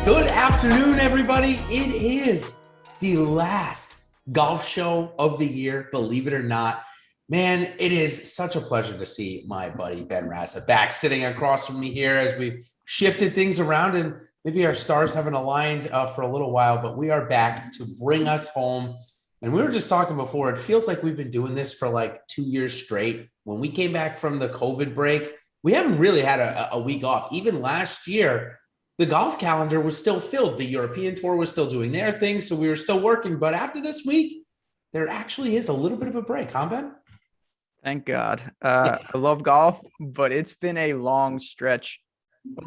Good afternoon, everybody. It is the last golf show of the year, believe it or not. Man, it is such a pleasure to see my buddy Ben Rassa back sitting across from me here as we've shifted things around and maybe our stars haven't aligned for a little while, but we are back to bring us home. And we were just talking before, it feels like we've been doing this for like 2 years straight. When we came back from the COVID break, we haven't really had a week off. Even last year, the golf calendar was still filled. The European Tour was still doing their thing, so we were still working. But after this week, there actually is a little bit of a break, huh, Ben? Thank God. I love golf, but it's been a long stretch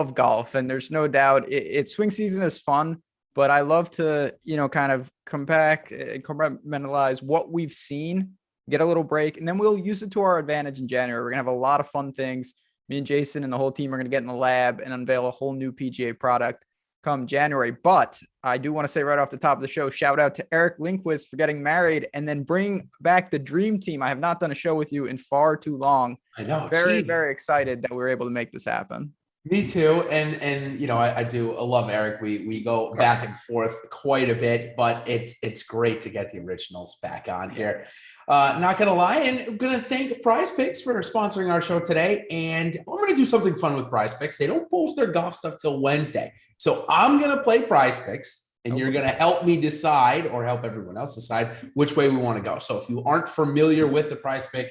of golf. And there's no doubt swing season is fun, but I love to, kind of come back and compartmentalize what we've seen, get a little break, and then we'll use it to our advantage in January. We're going to have a lot of fun things. Me and Jason and the whole team are going to get in the lab and unveil a whole new PGA product come January. But I do want to say right off the top of the show, shout out to Eric Lindquist for getting married and then bring back the dream team. I have not done a show with you in far too long. I know. Very excited that we were able to make this happen. Me too. And I love Eric. We go back and forth quite a bit, but it's great to get the originals back on here. Not going to lie, and I'm going to thank Prize Picks for sponsoring our show today. And I'm going to do something fun with Prize Picks. They don't post their golf stuff till Wednesday. So I'm going to play Prize Picks, and you're going to help me decide or help everyone else decide which way we want to go. So if you aren't familiar with the Prize Pick,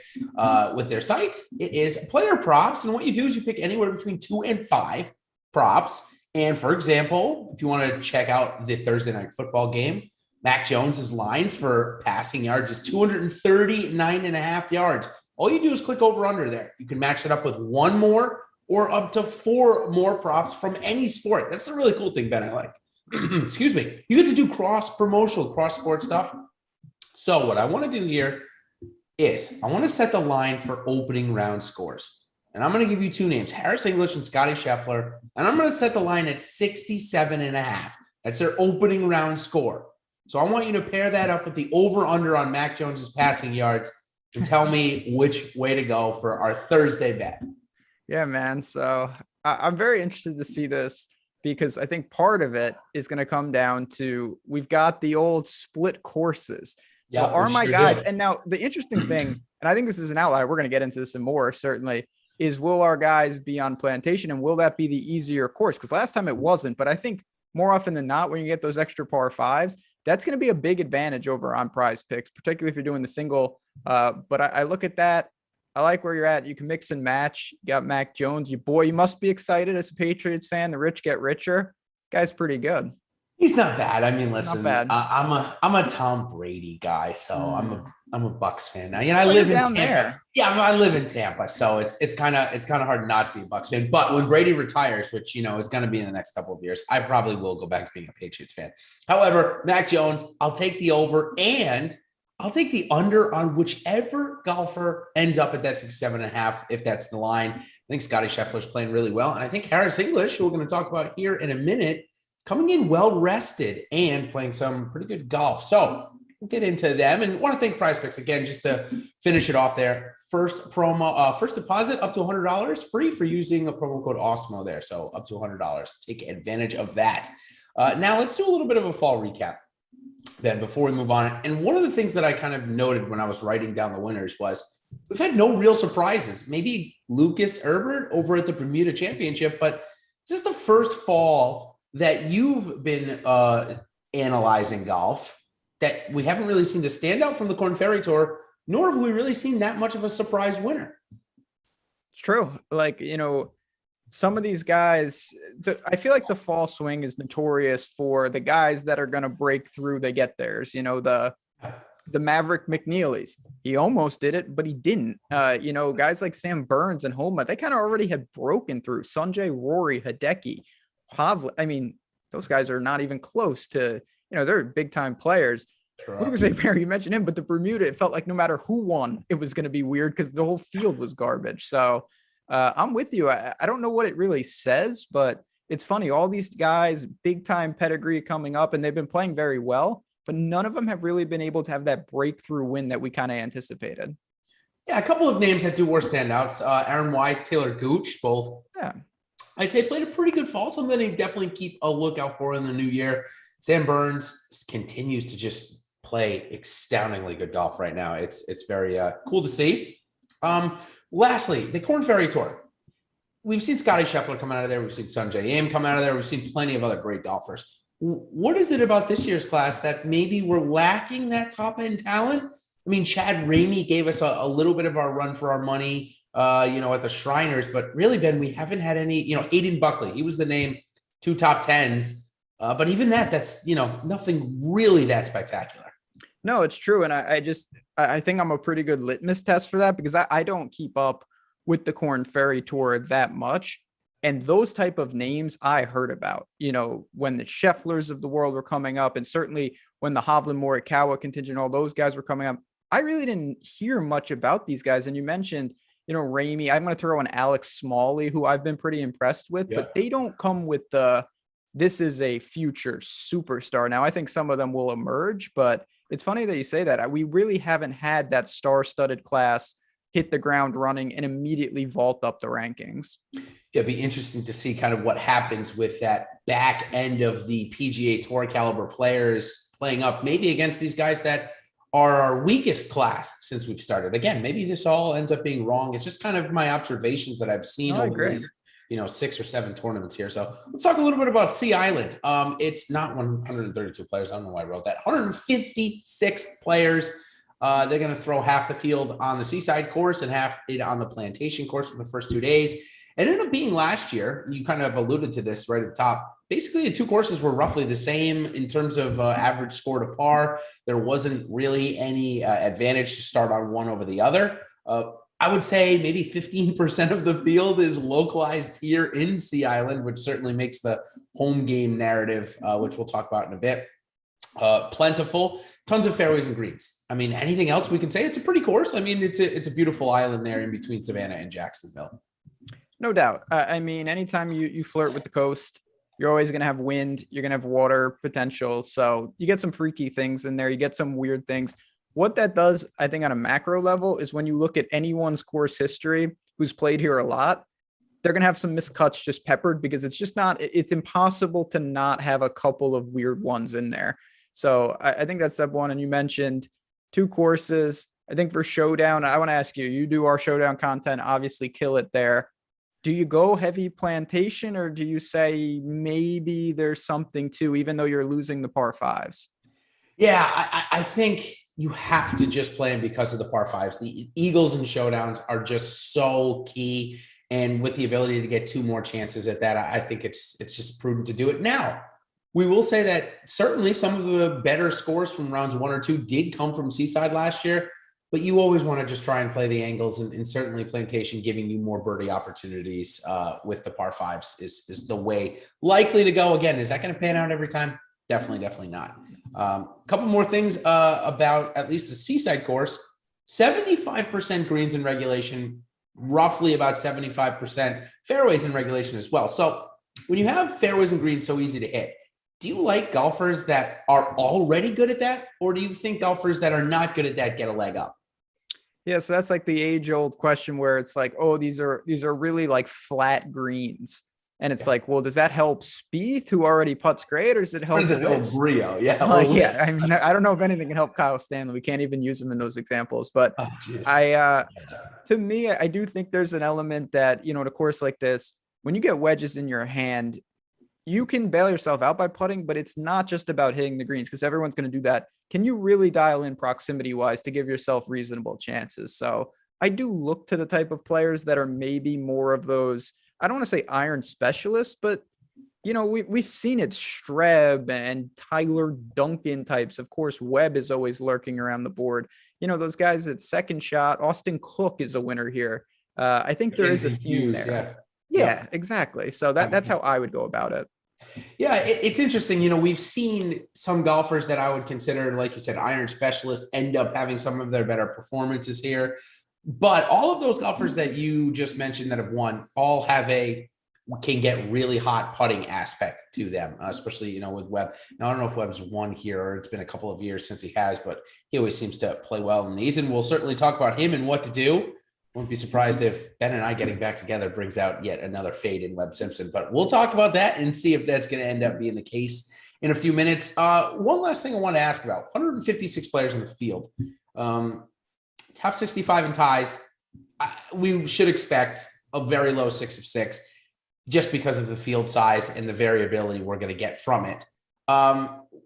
with their site, it is player props. And what you do is you pick anywhere between 2 and 5 props. And for example, if you want to check out the Thursday night football game, Mac Jones's line for passing yards is 239.5 yards. All you do is click over under there. You can match it up with 1 more or up to 4 more props from any sport. That's a really cool thing, Ben, I like. Excuse me. You get to do cross-promotional, cross-sport stuff. So what I want to do here is I want to set the line for opening round scores. And I'm going to give you 2 names, Harris English and Scotty Scheffler. And I'm going to set the line at 67.5. That's their opening round score. So I want you to pair that up with the over-under on Mac Jones's passing yards and tell me which way to go for our Thursday bet. Yeah, man. So I'm very interested to see this because I think part of it is going to come down to we've got the old split courses. So are my guys – and now the interesting thing, and I think this is an outlier, we're going to get into this some more certainly, is will our guys be on Plantation and will that be the easier course? Because last time it wasn't, but I think more often than not when you get those extra par 5s, that's going to be a big advantage over on Prize Picks, particularly if you're doing the single. But I look at that. I like where you're at. You can mix and match. You got Mac Jones. You must be excited as a Patriots fan. The rich get richer. Guy's pretty good. He's not bad. I mean, listen, not bad. I'm a Tom Brady guy, so I'm a Bucks fan now. I live in Tampa. There. Yeah, I live in Tampa, so it's kind of hard not to be a Bucks fan. But when Brady retires, which is going to be in the next couple of years, I probably will go back to being a Patriots fan. However, Mac Jones, I'll take the over and I'll take the under on whichever golfer ends up at that 67.5, if that's the line. I think Scotty Scheffler's playing really well, and I think Harris English, who we're going to talk about here in a minute, coming in well rested and playing some pretty good golf. So we'll get into them and want to thank Prize Picks again, just to finish it off there. First deposit up to $100 free for using a promo code Awesemo there. So up to $100. Take advantage of that. Now let's do a little bit of a fall recap then before we move on. And one of the things that I kind of noted when I was writing down the winners was we've had no real surprises. Maybe Lucas Herbert over at the Bermuda Championship, but this is the first fall that you've been analyzing golf that we haven't really seen the standout from the Korn Ferry Tour, nor have we really seen that much of a surprise winner. It's true. Some of these guys, I feel like the fall swing is notorious for the guys that are going to break through, they get theirs. The Maverick McNeelys, he almost did it, but he didn't. Guys like Sam Burns and Homa, they kind of already had broken through. Sanjay, Rory, Hideki, Pavlik. I mean, those guys are not even close to, they're big time players. Lucas Perry, you mentioned him, but the Bermuda, it felt like no matter who won, it was going to be weird because the whole field was garbage. So I'm with you. I don't know what it really says, but it's funny. All these guys, big time pedigree coming up, and they've been playing very well, but none of them have really been able to have that breakthrough win that we kind of anticipated. Yeah, a couple of names that were standouts. Aaron Wise, Taylor Gooch, both I'd say played a pretty good fall. Something to definitely keep a lookout for in the new year. Sam Burns continues to just play astoundingly good golf right now. It's very cool to see. Lastly, the Korn Ferry Tour. We've seen Scotty Scheffler come out of there. We've seen Sungjae Im come out of there. We've seen plenty of other great golfers. What is it about this year's class that maybe we're lacking that top end talent? I mean, Chad Ramey gave us a little bit of our run for our money, at the Shriners, but really, Ben, we haven't had any, Aiden Buckley, he was the name, 2 top tens. But even that's, nothing really that spectacular. No, it's true. And I think I'm a pretty good litmus test for that because I don't keep up with the Korn Ferry Tour that much. And those type of names I heard about, when the Schefflers of the world were coming up, and certainly when the Hovland Morikawa contingent, all those guys were coming up, I really didn't hear much about these guys. And you mentioned, Ramey, I'm going to throw in Alex Smalley, who I've been pretty impressed with, but they don't come with this is a future superstar. Now, I think some of them will emerge, but it's funny that you say that. We really haven't had that star-studded class hit the ground running and immediately vault up the rankings. It'd be interesting to see kind of what happens with that back end of the PGA Tour caliber players playing up, maybe against these guys that are our weakest class since we've started. Again, maybe this all ends up being wrong. It's just kind of my observations that I've seen over these, 6 or 7 tournaments here. So let's talk a little bit about Sea Island. It's not 132 players. I don't know why I wrote that. 156 players. They're going to throw half the field on the Seaside course and half it on the Plantation course for the first 2 days. It ended up being last year, you kind of alluded to this right at the top. Basically, the 2 courses were roughly the same in terms of average score to par. There wasn't really any advantage to start on one over the other. I would say maybe 15% of the field is localized here in Sea Island, which certainly makes the home game narrative, which we'll talk about in a bit, plentiful. Tons of fairways and greens. I mean, anything else we can say? It's a pretty course. I mean, it's a beautiful island there in between Savannah and Jacksonville. No doubt. I mean, anytime you flirt with the coast, you're always going to have wind. You're going to have water potential. So you get some freaky things in there. You get some weird things. What that does, I think, on a macro level is when you look at anyone's course history who's played here a lot, they're going to have some miscuts just peppered because it's impossible to not have a couple of weird ones in there. So I think that's step one. And you mentioned 2 courses. I think for Showdown, I want to ask you, you do our Showdown content, obviously kill it there. Do you go heavy Plantation or do you say maybe there's something to, even though you're losing the par 5s? Yeah, I think you have to just play them because of the par 5s. The Eagles and Showdowns are just so key. And with the ability to get 2 more chances at that, I think it's just prudent to do it. Now, we will say that certainly some of the better scores from rounds 1 or 2 did come from Seaside last year, but you always want to just try and play the angles, and certainly Plantation giving you more birdie opportunities with the par 5s is the way likely to go. Again, is that going to pan out every time? Definitely not. A couple more things about at least the Seaside course. 75% greens in regulation, roughly about 75% fairways in regulation as well. So when you have fairways and greens so easy to hit, do you like golfers that are already good at that? Or do you think golfers that are not good at that get a leg up? Yeah, so that's like the age-old question where it's like, oh, these are really like flat greens. And it's like, well, does that help Spieth, who already putts great, or does it help Brio? Yeah. I mean, I don't know if anything can help Kyle Stanley. We can't even use him in those examples. But to me, I do think there's an element that, in a course like this, when you get wedges in your hand, you can bail yourself out by putting, but it's not just about hitting the greens because everyone's going to do that. Can you really dial in proximity wise to give yourself reasonable chances? So I do look to the type of players that are maybe more of those, I don't want to say iron specialists, but we've seen it, Streb and Tyler Duncan types. Of course, Webb is always lurking around the board. Those guys at second shot. Austin Cook is a winner here. I think there is a theme there. Yeah, exactly. So that's how I would go about it. Yeah, it's interesting. We've seen some golfers that I would consider, like you said, iron specialists end up having some of their better performances here. But all of those golfers that you just mentioned that have won all can get really hot putting aspect to them, especially, with Webb. Now, I don't know if Webb's won here or it's been a couple of years since he has, but he always seems to play well in these. And we'll certainly talk about him and what to do. Won't be surprised if Ben and I getting back together brings out yet another fade in Webb Simpson, but we'll talk about that and see if that's going to end up being the case in a few minutes. One last thing I want to ask about: 156 players in the field, top 65 in ties. We should expect a very low 6 of 6 just because of the field size and the variability we're going to get from it.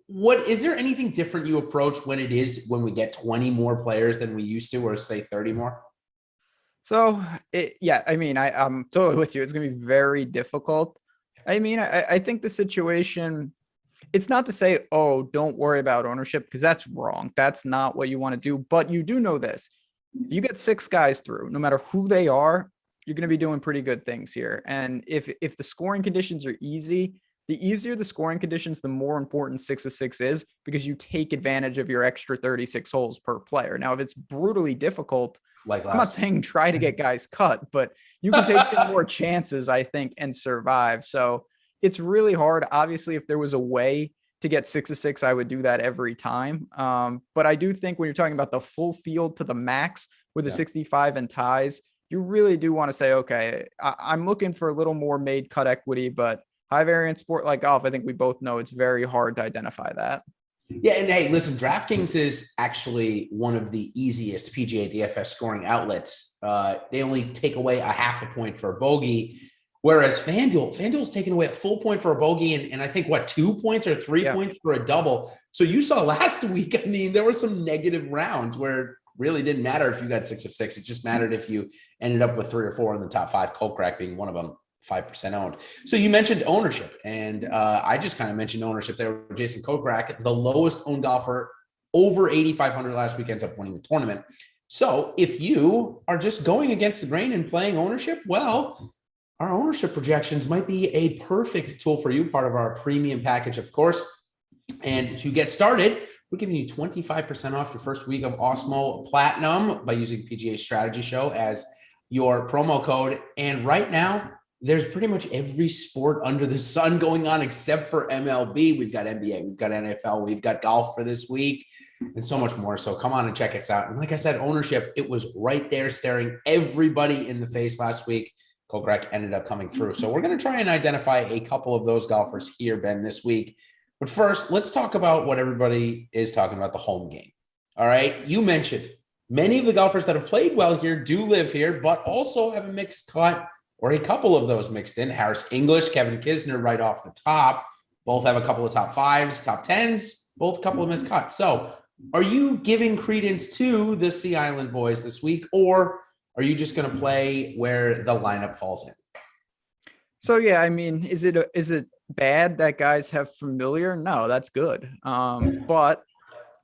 What is there anything different you approach when we get 20 more players than we used to, or say 30 more? So I'm totally with you. It's going to be very difficult. I think the situation, it's not to say, oh, don't worry about ownership, because that's wrong. That's not what you want to do. But you do know this. If you get 6 guys through, no matter who they are, you're going to be doing pretty good things here. And if the scoring conditions are easy, the easier the scoring conditions, the more important 6 of 6 is, because you take advantage of your extra 36 holes per player. Now, if it's brutally difficult, I'm not saying try to get guys cut, but you can take some more chances, I think, and survive. So it's really hard. Obviously, if there was a way to get 6 of 6, I would do that every time. But I do think when you're talking about the full field to the max with the 65 and ties, you really do want to say, okay, I'm looking for a little more made cut equity, but high variance sport like golf, I think we both know it's very hard to identify that. Yeah, and hey, listen, DraftKings is actually one of the easiest PGA DFS scoring outlets. They only take away a half a point for a bogey, whereas FanDuel's taking away a full point for a bogey, and I think 2 points or 3 points for a double. So you saw last week, there were some negative rounds where it really didn't matter if you got 6 of 6. It just mattered if you ended up with 3 or 4 in the top 5, Kokrak being one of them. 5% owned. So you mentioned ownership, and I just kind of mentioned ownership there with Jason Kokrak, the lowest owned golfer, over 8,500 last week, ends up winning the tournament. So if you are just going against the grain and playing ownership, well, our ownership projections might be a perfect tool for you, part of our premium package, of course. And to get started, we're giving you 25% off your first week of Awesemo Platinum by using PGA Strategy Show as your promo code. And right now, there's pretty much every sport under the sun going on except for MLB. We've got NBA, we've got NFL, we've got golf for this week, and so much more. So come on and check us out. And like I said, ownership, it was right there staring everybody in the face last week. Kokrak ended up coming through. So we're going to try and identify a couple of those golfers here, Ben, this week. But first, let's talk about what everybody is talking about, the home game. All right. You mentioned many of the golfers that have played well here do live here, but also have a mixed cut, or a couple of those mixed in. Harris English, Kevin Kisner right off the top. Both have a couple of top 5s, top 10s, both a couple of missed cuts. So are you giving credence to the Sea Island boys this week, or are you just going to play where the lineup falls in? So, yeah, is it bad that guys have familiar? No, that's good. But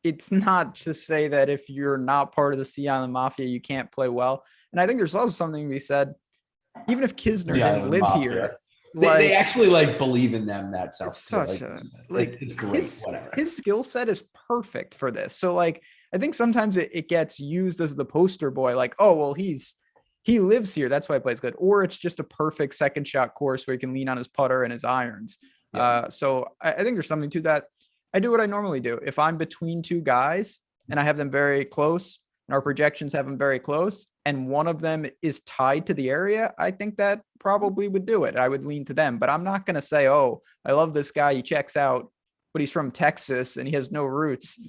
it's not to say that if you're not part of the Sea Island Mafia, you can't play well. And I think there's also something to be said. Even if Kisner didn't live here, they actually believe in them. That self, it's great. His skill set is perfect for this. So I think sometimes it gets used as the poster boy, oh, well, he lives here, that's why he plays good. Or it's just a perfect second shot course where he can lean on his putter and his irons. Yeah. So I think there's something to that. I do what I normally do. If I'm between 2 guys and I have them very close, and our projections have them very close, and one of them is tied to the area, I think that probably would do it. I would lean to them, but I'm not going to say, oh, I love this guy, he checks out, but he's from Texas and he has no roots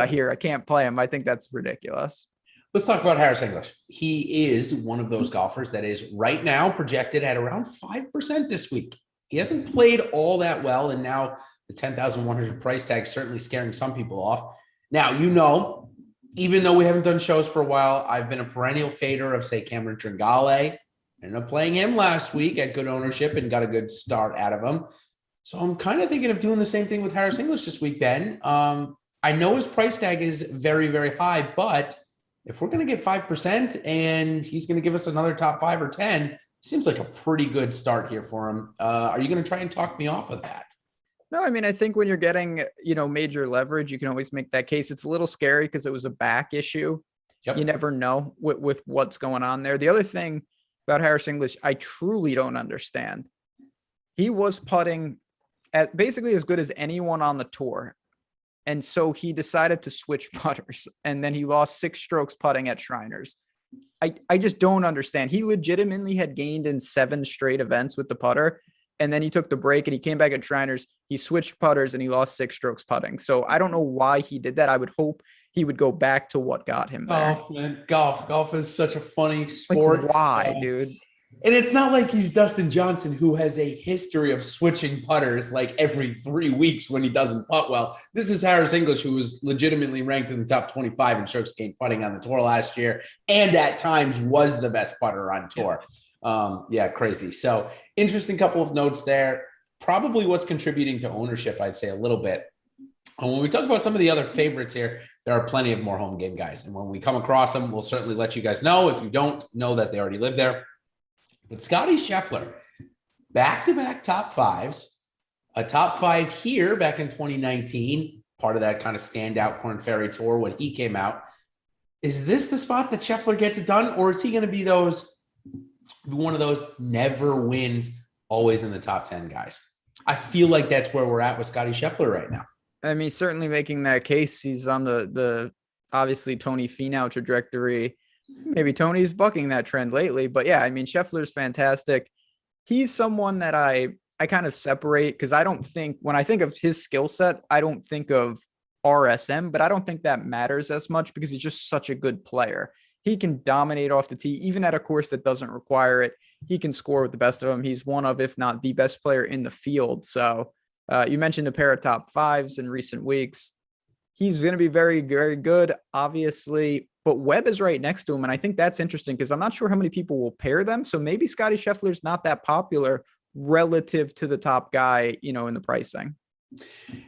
here, I can't play him. I think that's ridiculous. Let's talk about Harris English. He is one of those golfers that is right now projected at around 5% this week. He hasn't played all that well, and now the 10,100 price tag certainly scaring some people off. Now, even though we haven't done shows for a while, I've been a perennial fader of, say, Cameron Tringale. Ended up playing him last week at good ownership and got a good start out of him. So I'm kind of thinking of doing the same thing with Harris English this week, Ben. I know his price tag is very, very high, but if we're going to get 5% and he's going to give us another top 5 or 10, seems like a pretty good start here for him. Are you going to try and talk me off of that? No, I think when you're getting, major leverage, you can always make that case. It's a little scary because it was a back issue. Yep. You never know with what's going on there. The other thing about Harris English, I truly don't understand. He was putting at basically as good as anyone on the tour. And so he decided to switch putters, and then he lost 6 strokes putting at Shriners. I just don't understand. He legitimately had gained in 7 straight events with the putter. And then he took the break and he came back at Shriners. He switched putters and he lost 6 strokes putting. So I don't know why he did that. I would hope he would go back to what got him there. Golf, man. Golf is such a funny sport. Like, why, dude? And it's not like he's Dustin Johnson, who has a history of switching putters like every 3 weeks when he doesn't putt well. This is Harris English, who was legitimately ranked in the top 25 in strokes gained putting on the tour last year, and at times was the best putter on tour. Crazy. So interesting couple of notes there. Probably what's contributing to ownership, I'd say a little bit. And when we talk about some of the other favorites here, there are plenty of more home game guys. And when we come across them, we'll certainly let you guys know. If you don't know that they already live there. But Scotty Scheffler, back-to-back top fives, a top 5 here back in 2019, part of that kind of standout Korn Ferry Tour when he came out. Is this the spot that Scheffler gets it done, or is he going to be one of those never wins, always in the top 10 guys? I feel like that's where we're at with Scotty Scheffler right now. I mean, certainly making that case. He's on the obviously Tony Finau trajectory. Maybe Tony's bucking that trend lately, but yeah, I mean, Scheffler's fantastic. He's someone that I kind of separate because I don't think, when I think of his skill set, I don't think of RSM, but I don't think that matters as much because he's just such a good player. He can dominate off the tee, even at a course that doesn't require it. He can score with the best of them. He's one of, if not the best player in the field. So you mentioned a pair of top 5s in recent weeks. He's going to be very, very good, obviously, but Webb is right next to him. And I think that's interesting because I'm not sure how many people will pair them. So maybe Scotty Scheffler's not that popular relative to the top guy, in the pricing.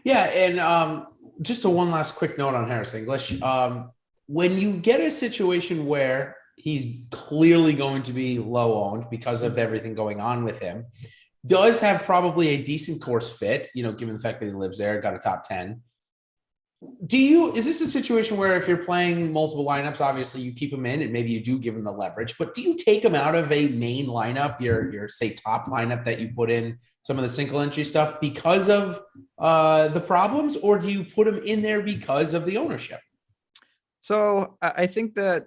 Yeah. And just one last quick note on Harris English. When you get a situation where he's clearly going to be low owned because of everything going on with him, does have probably a decent course fit, given the fact that he lives there, got a top 10. Is this a situation where if you're playing multiple lineups, obviously you keep him in and maybe you do give him the leverage, but do you take him out of a main lineup, your say top lineup that you put in some of the single entry stuff because of the problems, or do you put him in there because of the ownership? So I think that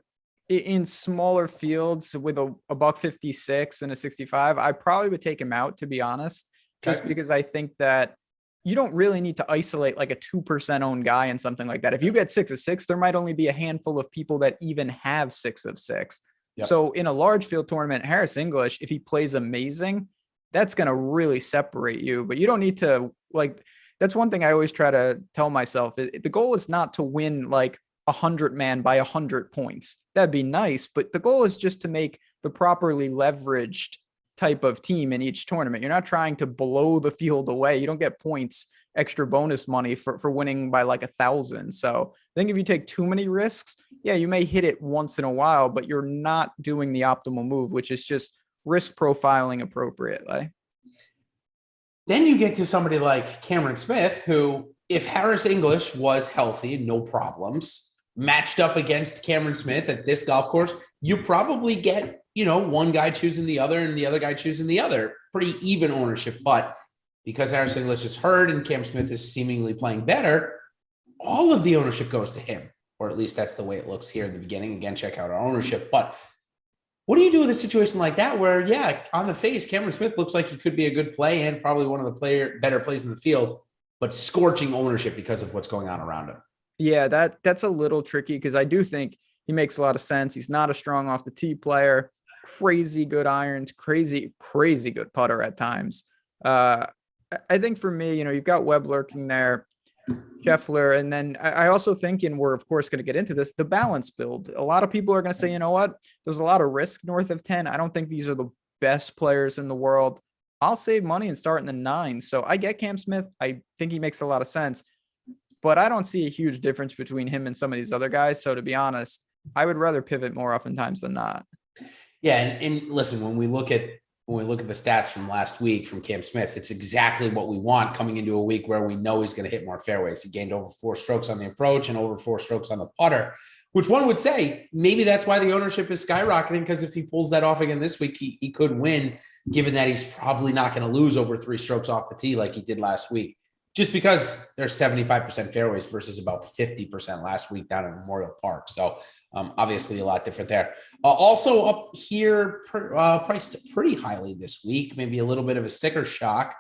in smaller fields with a $156 and a 65, I probably would take him out, to be honest, just because I think that you don't really need to isolate like a 2% owned guy and something like that. If you get 6 of 6, there might only be a handful of people that even have 6 of 6. Yep. So in a large field tournament, Harris English, if he plays amazing, that's going to really separate you, but you don't need to that's one thing I always try to tell myself. The goal is not to win like 100 man by 100 points. That'd be nice, but the goal is just to make the properly leveraged type of team in each tournament. You're not trying to blow the field away. You don't get points, extra bonus money for winning by like 1,000. So I think if you take too many risks, yeah, you may hit it once in a while, but you're not doing the optimal move, which is just risk profiling appropriately. Then you get to somebody like Cameron Smith, who, if Harris English was healthy and no problems, matched up against Cameron Smith at this golf course, you probably get, one guy choosing the other and the other guy choosing the other. Pretty even ownership. But because Harris English is hurt and Cam Smith is seemingly playing better, all of the ownership goes to him, or at least that's the way it looks here in the beginning. Again, check out our ownership. But what do you do with a situation like that where, yeah, on the face, Cameron Smith looks like he could be a good play and probably one of the better plays in the field, but scorching ownership because of what's going on around him? Yeah, that's a little tricky because I do think he makes a lot of sense. He's not a strong off the tee player, crazy good irons, crazy good putter at times. I think for me, you've got Webb lurking there, Scheffler, and then I also think, and we're of course going to get into this, the balance build. A lot of people are going to say, you know what, there's a lot of risk north of 10. I don't think these are the best players in the world. I'll save money and start in the 9. So I get Cam Smith. I think he makes a lot of sense, but I don't see a huge difference between him and some of these other guys. So to be honest, I would rather pivot more oftentimes than not. Yeah. And listen, when we look at the stats from last week from Cam Smith, it's exactly what we want coming into a week where we know he's going to hit more fairways. He gained over 4 strokes on the approach and over 4 strokes on the putter, which one would say maybe that's why the ownership is skyrocketing, because if he pulls that off again this week, he could win, given that he's probably not going to lose over 3 strokes off the tee like he did last week, just because there's 75% fairways versus about 50% last week down at Memorial Park. So Obviously, a lot different there. Also up here, priced pretty highly this week, maybe a little bit of a sticker shock.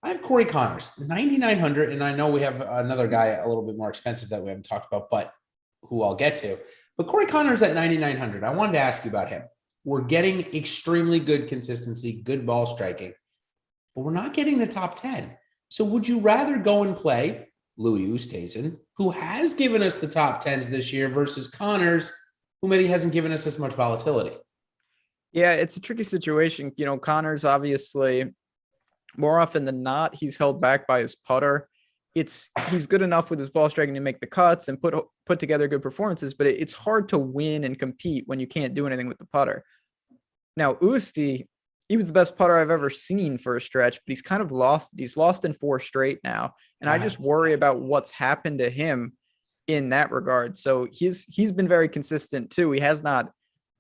I have Corey Connors, 9,900, and I know we have another guy a little bit more expensive that we haven't talked about, but who I'll get to. But Corey Connors at 9,900. I wanted to ask you about him. We're getting extremely good consistency, good ball striking, but we're not getting the top 10. So would you rather go and play Louis Oosthuizen, who has given us the top 10s this year, versus Connors, who maybe hasn't given us as much volatility? Yeah, it's a tricky situation. Connors, obviously, more often than not, he's held back by his putter. He's good enough with his ball striking to make the cuts and put together good performances, but it's hard to win and compete when you can't do anything with the putter. Now, Usti, he was the best putter I've ever seen for a stretch, but he's kind of lost. He's lost in 4 straight now. And I just worry about what's happened to him in that regard. So he's been very consistent too. He has not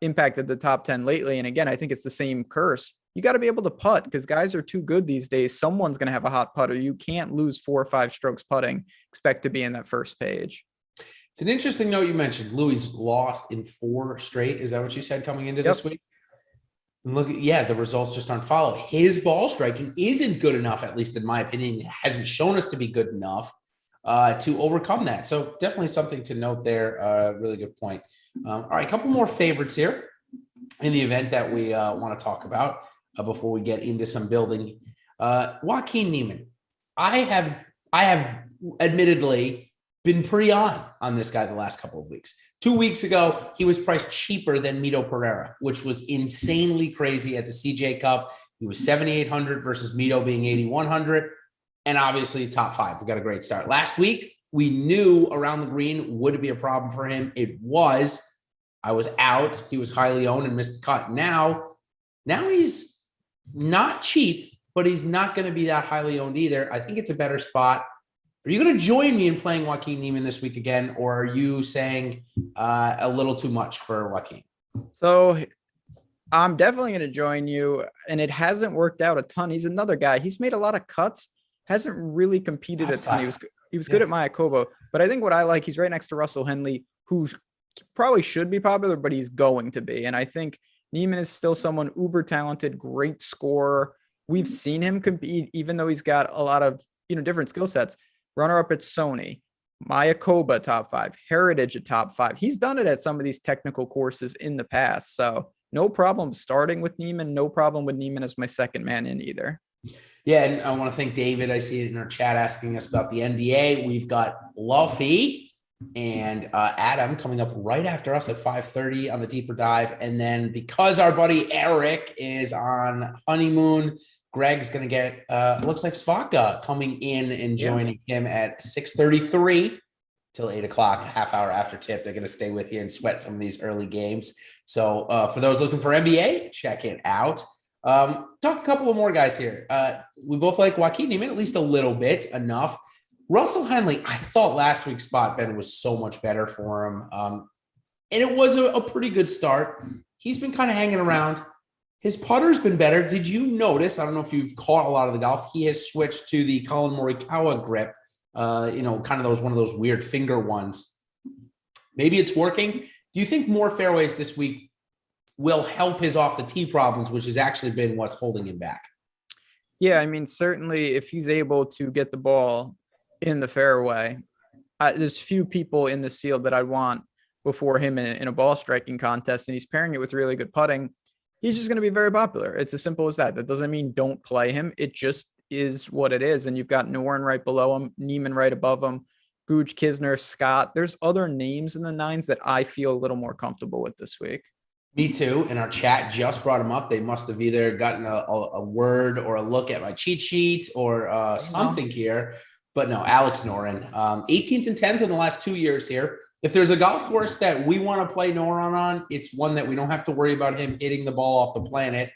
impacted the top 10 lately. And again, I think it's the same curse. You got to be able to putt because guys are too good these days. Someone's going to have a hot putter. You can't lose 4 or 5 strokes putting, expect to be in that first page. It's an interesting note you mentioned. Louis lost in 4 straight. Is that what you said coming into this week? And look, the results just aren't followed. His ball striking isn't good enough, at least in my opinion. It hasn't shown us to be good enough to overcome that. So definitely something to note there. Really good point. All right, a couple more favorites here in the event that we want to talk about before we get into some building. Joaquin Niemann. I have admittedly been pretty on this guy the last couple of weeks. 2 weeks ago, he was priced cheaper than Mito Pereira, which was insanely crazy at the CJ Cup. He was 7,800 versus Mito being 8,100. And obviously top 5. We got a great start. Last week, we knew around the green would be a problem for him. It was. I was out. He was highly owned and missed the cut. Now he's not cheap, but he's not going to be that highly owned either. I think it's a better spot. Are you going to join me in playing Joaquin Niemann this week again, or are you saying a little too much for Joaquin? So I'm definitely going to join you, and it hasn't worked out a ton. He's another guy. He's made a lot of cuts, hasn't really competed a ton. He was good at Mayakoba, but I think what I like, he's right next to Russell Henley, who probably should be popular, but he's going to be. And I think Niemann is still someone uber talented, great scorer. We've seen him compete, even though he's got a lot of different skill sets. Runner-up at Sony, Mayakoba top 5, Heritage at top 5. He's done it at some of these technical courses in the past. So no problem starting with Niemann. No problem with Niemann as my second man in either. Yeah, and I want to thank David. I see it in our chat asking us about the NBA. We've got Luffy and Adam coming up right after us at 5:30 on the deeper dive. And then because our buddy Eric is on honeymoon, Greg's going to get, looks like Svaka coming in and joining him at 6:33 till 8 o'clock, a half hour after tip. They're going to stay with you and sweat some of these early games. So for those looking for NBA, check it out. Talk a couple of more guys here. We both like Joaquin Niemann, at least a little bit, enough. Russell Henley, I thought last week's spot bet was so much better for him. And it was a pretty good start. He's been kind of hanging around. His putter's been better. Did you notice? I don't know if you've caught a lot of the golf. He has switched to the Colin Morikawa grip. Kind of one of those weird finger ones. Maybe it's working. Do you think more fairways this week will help his off the tee problems, which has actually been what's holding him back? Yeah, I mean, certainly if he's able to get the ball in the fairway, there's few people in this field that I want before him in a ball striking contest, and he's pairing it with really good putting. He's just going to be very popular. It's as simple as that. That doesn't mean don't play him. It just is what it is. And you've got Noren right below him, Niemann right above him, Gooch, Kisner, Scott. There's other names in the 9s that I feel a little more comfortable with this week. Me too. And our chat just brought them up. They must have either gotten a word or a look at my cheat sheet or something here. But no, Alex Noren, 18th and 10th in the last 2 years here. If there's a golf course that we want to play Noren on, it's one that we don't have to worry about him hitting the ball off the planet.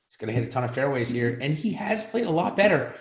He's going to hit a ton of fairways here, and he has played a lot better.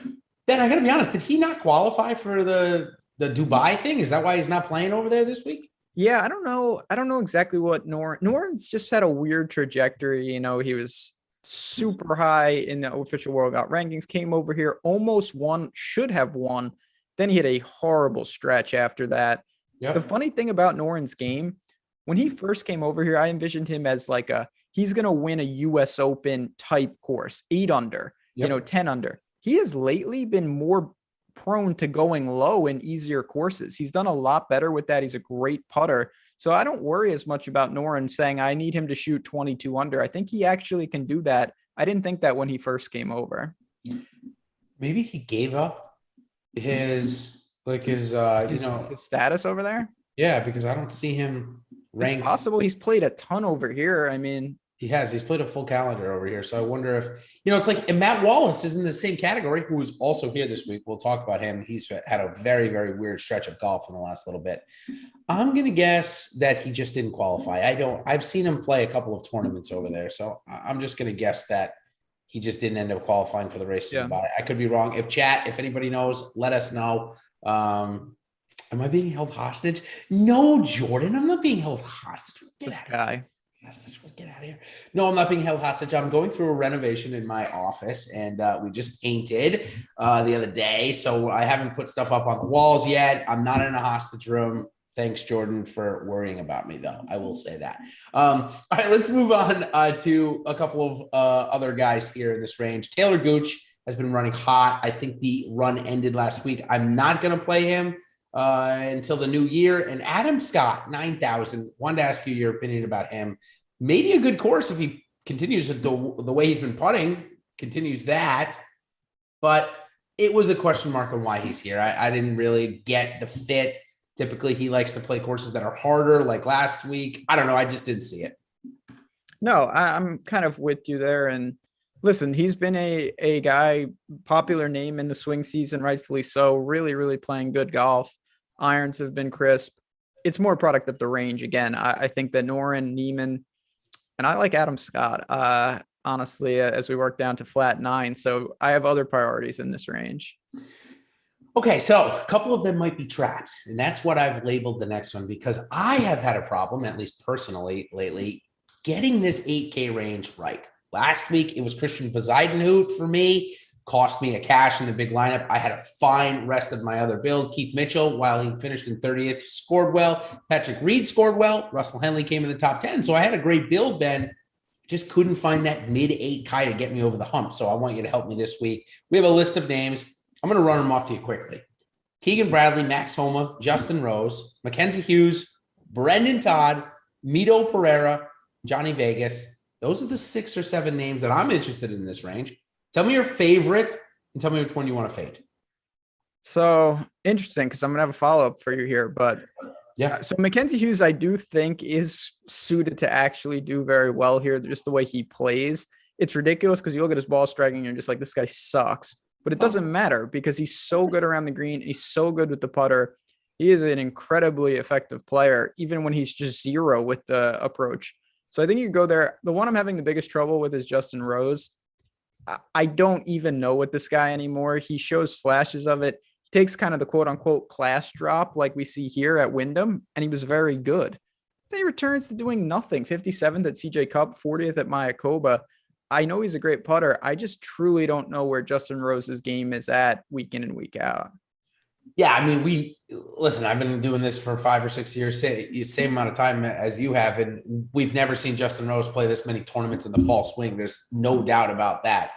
Ben, I got to be honest, did he not qualify for the Dubai thing? Is that why he's not playing over there this week? Yeah, I don't know. I don't know exactly what Noren's just had a weird trajectory. He was super high in the official World Golf rankings, came over here, almost won, should have won. Then he had a horrible stretch after that. Yep. The funny thing about Noren's game, when he first came over here, I envisioned him as like he's going to win a US Open type course, 8 under, 10 under. He has lately been more prone to going low in easier courses. He's done a lot better with that. He's a great putter. So I don't worry as much about Noren saying I need him to shoot 22 under. I think he actually can do that. I didn't think that when he first came over. Maybe he gave up his status over there. Yeah, because I don't see him ranked. It's possible he's played a ton over here. I mean, he's played a full calendar over here. So I wonder if, it's like, and Matt Wallace is in the same category, who was also here this week. We'll talk about him. He's had a very, very weird stretch of golf in the last little bit. I'm going to guess that he just didn't qualify. I've seen him play a couple of tournaments over there. So I'm just going to guess that he just didn't end up qualifying for the race to Dubai. I could be wrong. If anybody knows, let us know. Am I being held hostage? No, Jordan, I'm not being held hostage. This guy. Get out of here. No, I'm not being held hostage. I'm going through a renovation in my office, and we just painted the other day. So I haven't put stuff up on the walls yet. I'm not in a hostage room. Thanks, Jordan, for worrying about me, though. I will say that. All right, let's move on to a couple of other guys here in this range. Taylor Gooch has been running hot. I think the run ended last week. I'm not going to play him until the new year. And Adam Scott, 9,000. Wanted to ask you your opinion about him. Maybe a good course if he continues the way he's been putting, continues that. But it was a question mark on why he's here. I didn't really get the fit. Typically, he likes to play courses that are harder, like last week. I don't know. I just didn't see it. No, I'm kind of with you there. And listen, he's been a guy, popular name in the swing season, rightfully so. Really, really playing good golf. Irons have been crisp. It's more a product of the range. Again, I think that Noren, Niemann, and I like Adam Scott, honestly, as we work down to flat 9. So I have other priorities in this range. Okay, so a couple of them might be traps, and that's what I've labeled the next one, because I have had a problem, at least personally lately, getting this 8K range right. Last week, it was Christian Bezuidenhout for me, cost me a cash in the big lineup. I had a fine rest of my other build. Keith Mitchell, while he finished in 30th, scored well. Patrick Reed scored well. Russell Henley came in the top 10. So I had a great build, Ben. Just couldn't find that mid 8K to get me over the hump. So I want you to help me this week. We have a list of names. I'm going to run them off to you quickly. Keegan Bradley, Max Homa, Justin Rose, Mackenzie Hughes, Brendan Todd, Mito Pereira, Johnny Vegas. Those are the 6 or 7 names that I'm interested in this range. Tell me your favorite and tell me which one you want to fade. So interesting, because I'm going to have a follow-up for you here. But yeah, so Mackenzie Hughes, I do think is suited to actually do very well here. Just the way he plays. It's ridiculous because you look at his ball striking and you're just like, this guy sucks. But it doesn't matter because he's so good around the green. He's so good with the putter. He is an incredibly effective player, even when he's just 0 with the approach. So I think you go there. The one I'm having the biggest trouble with is Justin Rose. I don't even know what this guy anymore. He shows flashes of it. He takes kind of the quote unquote class drop like we see here at Wyndham, and he was very good. Then he returns to doing nothing. 57th at CJ Cup, 40th at Mayakoba. I know he's a great putter. I just truly don't know where Justin Rose's game is at week in and week out. Yeah, I mean, listen, I've been doing this for 5 or 6 years, same amount of time as you have, and we've never seen Justin Rose play this many tournaments in the fall swing. There's no doubt about that.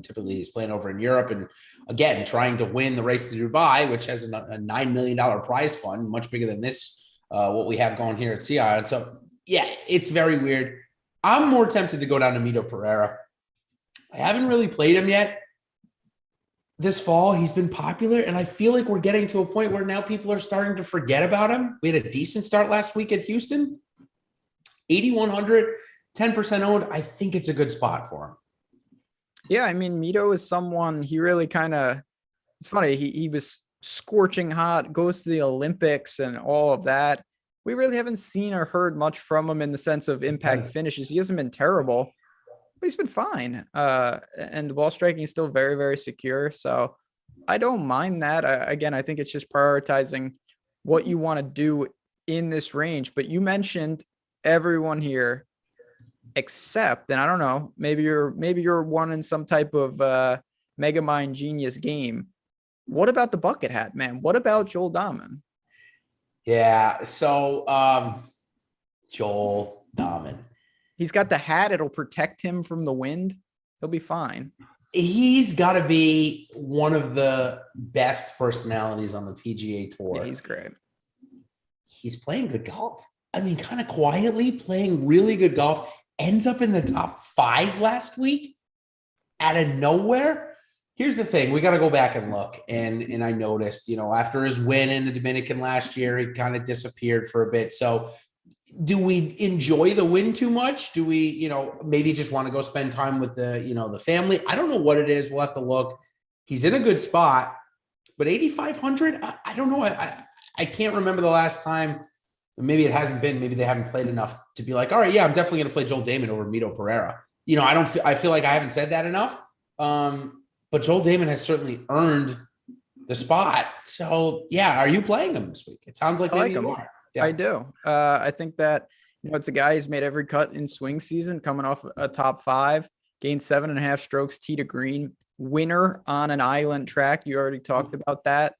Typically he's playing over in Europe and, again, trying to win the race to Dubai, which has a $9 million prize fund, much bigger than this, what we have going here at CI. And so, yeah, it's very weird. I'm more tempted to go down to Mito Pereira. I haven't really played him yet. This fall, he's been popular, and I feel like we're getting to a point where now people are starting to forget about him. We had a decent start last week at Houston. 8,100, 10% owned. I think it's a good spot for him. Yeah, I mean, Mito is someone, he really kind of, it's funny, he was scorching hot, goes to the Olympics and all of that. We really haven't seen or heard much from him in the sense of impact finishes. He hasn't been terrible, but he's been fine. And the ball striking is still very, very secure. So I don't mind that. Again, I think it's just prioritizing what you want to do in this range. But you mentioned everyone here except, and I don't know, maybe you're one in some type of mega mind genius game. What about the bucket hat, man? What about Joel Dahmen? Yeah. So Joel Dahmen. He's got the hat. It'll protect him from the wind. He'll be fine. He's got to be one of the best personalities on the PGA Tour. Yeah, he's great. He's playing good golf. I mean, kind of quietly playing really good golf. Ends up in the top 5 last week out of nowhere. Here's the thing. We got to go back and look. And I noticed, after his win in the Dominican last year, he kind of disappeared for a bit. So do we enjoy the win too much? Do we, maybe just want to go spend time with the family? I don't know what it is. We'll have to look. He's in a good spot, but 8,500, I don't know. I can't remember the last time. Maybe it hasn't been, maybe they haven't played enough to be like, all right, yeah, I'm definitely going to play Joel Dahmen over Mito Pereira. I feel like I haven't said that enough. But Joel Dahmen has certainly earned the spot. So yeah, are you playing him this week? It sounds like maybe you are. Yeah. I do. I think that, it's a guy who's made every cut in swing season, coming off a top 5, gained 7.5 strokes, tee to green, winner on an island track. You already talked about that.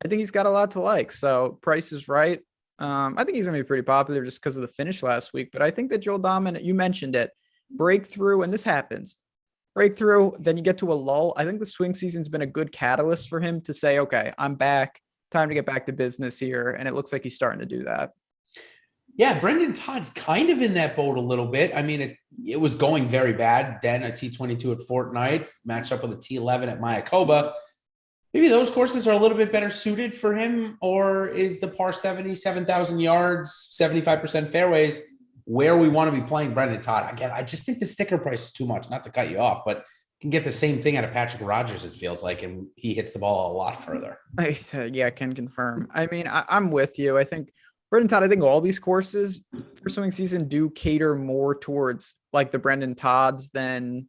I think he's got a lot to like. So price is right. I think he's going to be pretty popular just because of the finish last week. But I think that Joel Dahmen, you mentioned it, breakthrough, and this happens. Breakthrough, then you get to a lull. I think the swing season's been a good catalyst for him to say, okay, I'm back. Time to get back to business here. And it looks like he's starting to do that. Yeah, Brendan Todd's kind of in that boat a little bit. I mean, it was going very bad. Then a T22 at Fortnite, matched up with a T11 at Mayakoba. Maybe those courses are a little bit better suited for him, or is the par 70, 7,000 yards, 75% fairways where we want to be playing Brendan Todd? Again, I just think the sticker price is too much, not to cut you off, but can get the same thing out of Patrick Rogers, it feels like, and he hits the ball a lot further. Yeah, I can confirm. I mean, I'm with you. I think Brendan Todd, I think all these courses for swing season do cater more towards like the Brendan Todds than,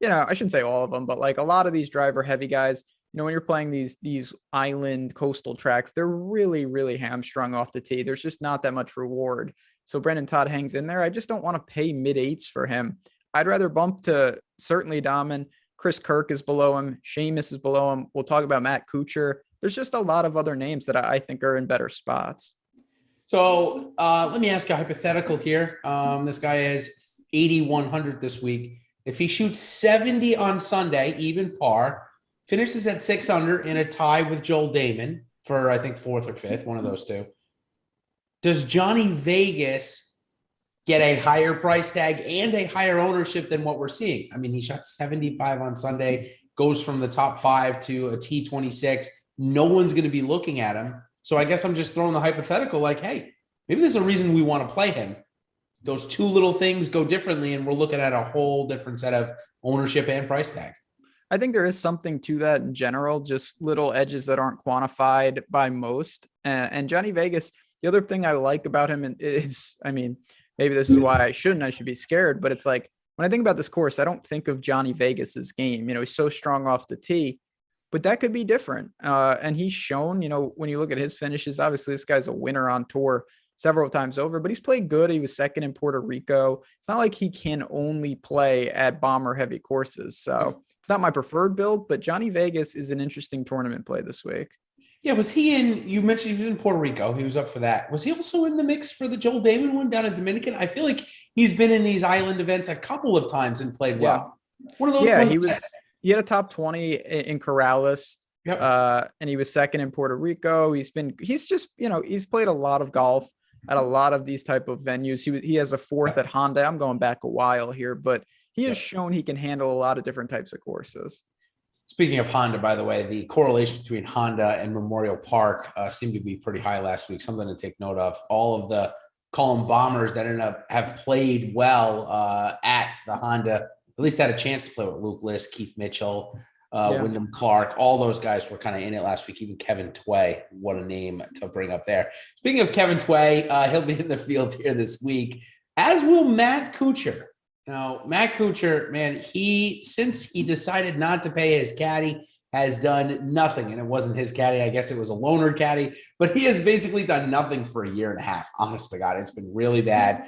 I shouldn't say all of them, but like a lot of these driver heavy guys, when you're playing these island coastal tracks, they're really, really hamstrung off the tee. There's just not that much reward. So Brendan Todd hangs in there. I just don't want to pay mid-8s for him. I'd rather bump to certainly Dahmen. Chris Kirk is below him. Seamus is below him. We'll talk about Matt Kuchar. There's just a lot of other names that I think are in better spots. So let me ask you a hypothetical here. This guy is 8,100 this week. If he shoots 70 on Sunday, even par, finishes at 6 under in a tie with Joel Dahmen for, I think, 4th or 5th, one of those two. Does Johnny Vegas get a higher price tag and a higher ownership than what we're seeing? I mean, he shot 75 on Sunday, goes from the top 5 to a T26. No one's going to be looking at him. So I guess I'm just throwing the hypothetical like, hey, maybe there's a reason we want to play him. Those two little things go differently, and we're looking at a whole different set of ownership and price tag. I think there is something to that in general, just little edges that aren't quantified by most. And Johnny Vegas, the other thing I like about him is, I mean, maybe this is why I should be scared, but it's like, when I think about this course, I don't think of Johnny Vegas's game. He's so strong off the tee, but that could be different. And he's shown, when you look at his finishes, obviously this guy's a winner on tour several times over, but he's played good. He was second in Puerto Rico. It's not like he can only play at bomber heavy courses. So it's not my preferred build, but Johnny Vegas is an interesting tournament play this week. Yeah, you mentioned he was in Puerto Rico. He was up for that. Was he also in the mix for the Joel Dahmen one down in Dominican? I feel like he's been in these island events a couple of times and played well. One of those. Yeah, he had a top 20 in Corrales. Yep. And he was second in Puerto Rico. He's played a lot of golf at a lot of these type of venues. He has a 4th at Honda. I'm going back a while here, but he has shown he can handle a lot of different types of courses. Speaking of Honda, by the way, the correlation between Honda and Memorial Park seemed to be pretty high last week. Something to take note of. All of the Column Bombers that have played well at the Honda, at least had a chance to play with Luke List, Keith Mitchell, Wyndham Clark. All those guys were kind of in it last week. Even Kevin Tway, what a name to bring up there. Speaking of Kevin Tway, he'll be in the field here this week, as will Matt Kuchar. Now, Matt Kuchar, man, since he decided not to pay his caddy, has done nothing. And it wasn't his caddy. I guess it was a loaner caddy, but he has basically done nothing for a year and a half. Honest to God, it's been really bad.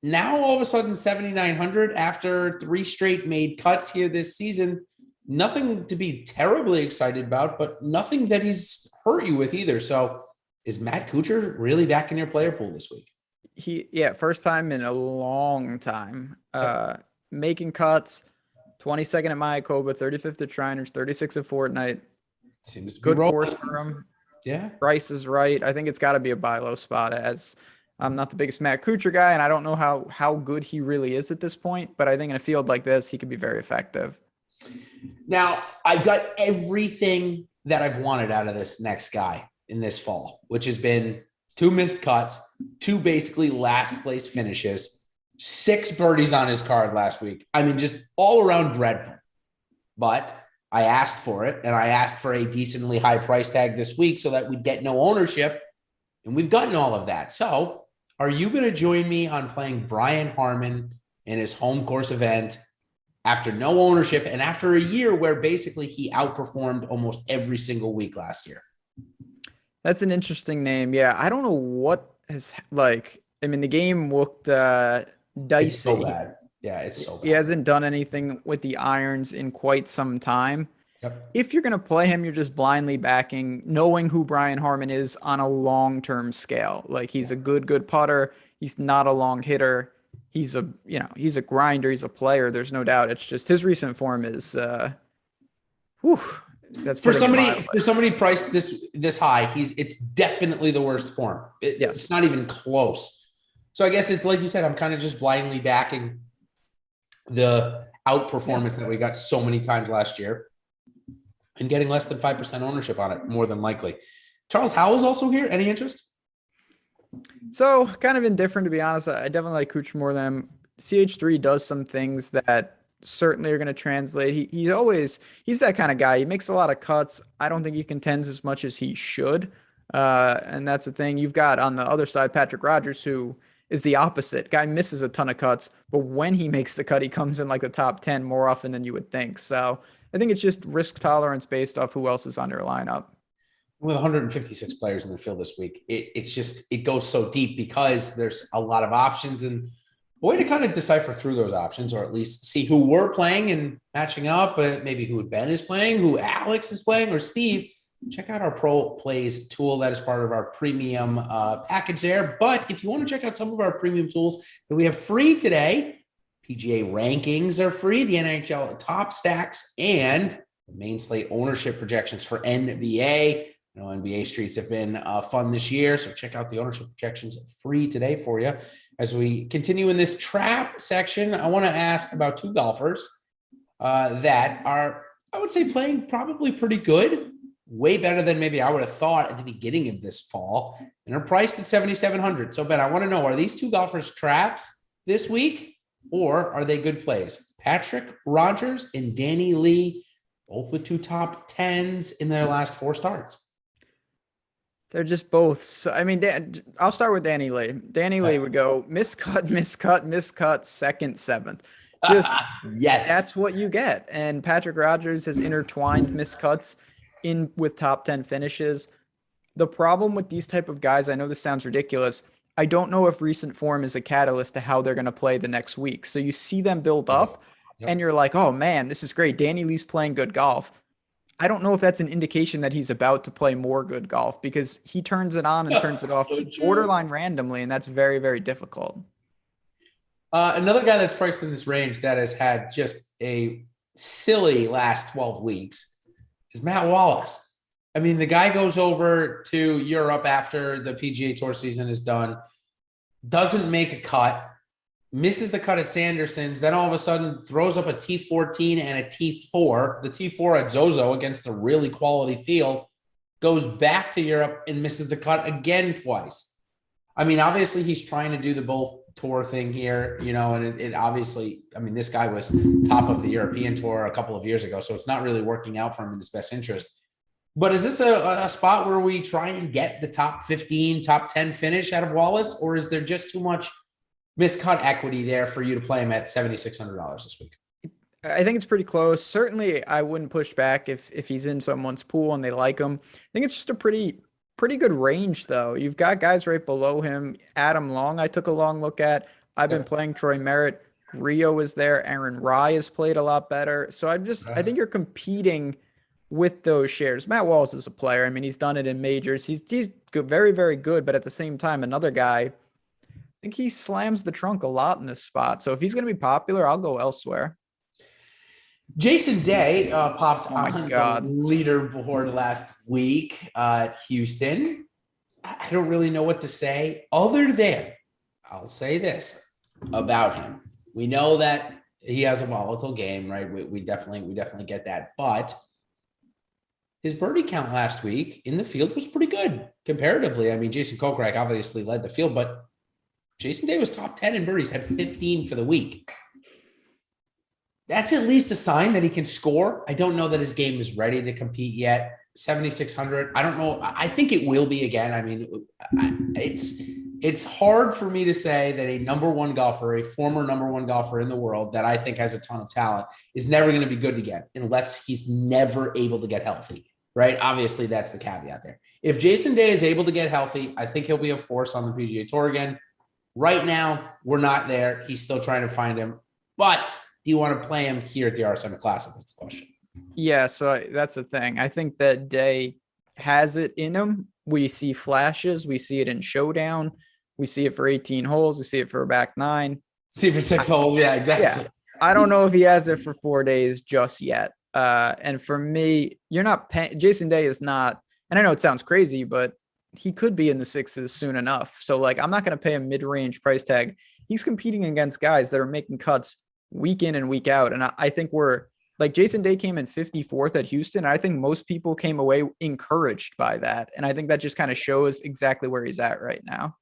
Now, all of a sudden, 7,900 after 3 straight made cuts here this season. Nothing to be terribly excited about, but nothing that he's hurt you with either. So is Matt Kuchar really back in your player pool this week? First time in a long time. Making cuts, 22nd at Mayakoba, 35th at Shriners, 36th at Fortnite. Seems to be Good rolling. course for him. Yeah. Price is right. I think it's got to be a buy low spot, as I'm not the biggest Matt Kuchar guy, and I don't know how good he really is at this point, but I think in a field like this, he could be very effective. Now, I've got everything that I've wanted out of this next guy in this fall, which has been 2 missed cuts, 2 basically last place finishes, 6 birdies on his card last week. I mean, just all around dreadful. But I asked for it, and I asked for a decently high price tag this week so that we'd get no ownership, and we've gotten all of that. So are you going to join me on playing Brian Harman in his home course event after no ownership and after a year where basically he outperformed almost every single week last year? That's an interesting name. Yeah, I don't know what is like. I mean, the game looked dicey. It's so bad. Yeah, it's so bad. He hasn't done anything with the irons in quite some time. Yep. If you're going to play him, you're just blindly backing, knowing who Brian Harman is on a long-term scale. Like, he's a good putter. He's not a long hitter. He's a grinder. He's a player. There's no doubt. It's just his recent form is, that's for somebody priced this high. It's definitely the worst form. Yes. It's not even close. So I guess it's like you said, I'm kind of just blindly backing the outperformance that we got so many times last year and getting less than 5% ownership on it, more than likely. Charles Howell's also here. Any interest? So kind of indifferent, to be honest. I definitely like Kuchar more than him. CH3 does some things that certainly are going to translate. He's that kind of guy. He makes a lot of cuts. I don't think he contends as much as he should. And that's the thing. You've got on the other side, Patrick Rodgers, who is the opposite. Guy misses a ton of cuts, but when he makes the cut, he comes in like the top 10 more often than you would think. So I think it's just risk tolerance based off who else is on your lineup. With 156 players in the field this week, it goes so deep because there's a lot of options, and a way to kind of decipher through those options, or at least see who we're playing and matching up, but maybe who Ben is playing, who Alex is playing, or Steve. Check out our Pro Plays tool. That is part of our premium package there. But if you want to check out some of our premium tools that we have free today, PGA rankings are free, the NHL top stacks, and the main slate ownership projections for NBA. You know, NBA streets have been fun this year, so check out the ownership projections free today for you. As we continue in this trap section, I want to ask about 2 golfers that are, I would say, playing probably pretty good. Way better than maybe I would have thought at the beginning of this fall, and are priced at 7,700. So, Ben, I want to know, are these 2 golfers traps this week, or are they good plays? Patrick Rodgers and Danny Lee, both with 2 top 10s in their last 4 starts. They're just both. So, I mean, I'll start with Danny Lee. Danny Lee would go miscut, 2nd, 7th. Just yes, that's what you get. And Patrick Rodgers has intertwined miscuts in with top 10 finishes. The problem with these type of guys, I know this sounds ridiculous, I don't know if recent form is a catalyst to how they're going to play the next week. So you see them build up and you're like, oh man, this is great. Danny Lee's playing good golf. I don't know if that's an indication that he's about to play more good golf, because he turns it on and turns it off borderline randomly, and that's very, very difficult. Another guy that's priced in this range that has had just a silly last 12 weeks is Matt Wallace. I mean, the guy goes over to Europe after the PGA Tour season is done, doesn't make a cut, misses the cut at Sanderson's, then all of a sudden throws up a T14 and a T4, the T4 at Zozo against a really quality field, goes back to Europe and misses the cut again twice. I mean, obviously he's trying to do the both tour thing here, you know, and it obviously, I mean, this guy was top of the European Tour a couple of years ago, so it's not really working out for him in his best interest. But is this a spot where we try and get the top 15, top 10 finish out of Wallace, or is there just too much miscut equity there for you to play him at $7,600 this week? I think it's pretty close. Certainly, I wouldn't push back if he's in someone's pool and they like him. I think it's just a pretty good range, though. You've got guys right below him. Adam Long, I took a long look at. I've been playing Troy Merritt. Griot is there. Aaron Rye has played a lot better. So I think you're competing with those shares. Matt Wallace is a player. I mean, he's done it in majors. He's good, very, very good. But at the same time, another guy think he slams the trunk a lot in this spot. So if he's going to be popular, I'll go elsewhere. Jason Day popped Oh my on God. the leaderboard last week at Houston. I don't really know what to say other than I'll say this about him. We know that he has a volatile game, right? We definitely get that. But his birdie count last week in the field was pretty good comparatively. I mean, Jason Kokrak obviously led the field, but Jason Day was top 10 in birdies, had 15 for the week. That's at least a sign that he can score. I don't know that his game is ready to compete yet. 7,600. I don't know. I think it will be again. I mean, it's hard for me to say that a number one golfer, a former number one golfer in the world that I think has a ton of talent is never going to be good again unless he's never able to get healthy, right? Obviously, that's the caveat there. If Jason Day is able to get healthy, I think he'll be a force on the PGA Tour again. Right now, we're not there. He's still trying to find him. But do you want to play him here at the RSM Classic? That's the question. Yeah, so that's the thing. I think that Day has it in him. We see flashes. We see it in Showdown. We see it for 18 holes. We see it for a back 9. See it for 6 holes. Yeah, exactly. Yeah. I don't know if he has it for 4 days just yet. And for me, you're not paying. Jason Day is not, and I know it sounds crazy, but he could be in the 6s soon enough. So like, I'm not going to pay a mid-range price tag. He's competing against guys that are making cuts week in and week out. And I think we're like, Jason Day came in 54th at Houston. I think most people came away encouraged by that. And I think that just kind of shows exactly where he's at right now.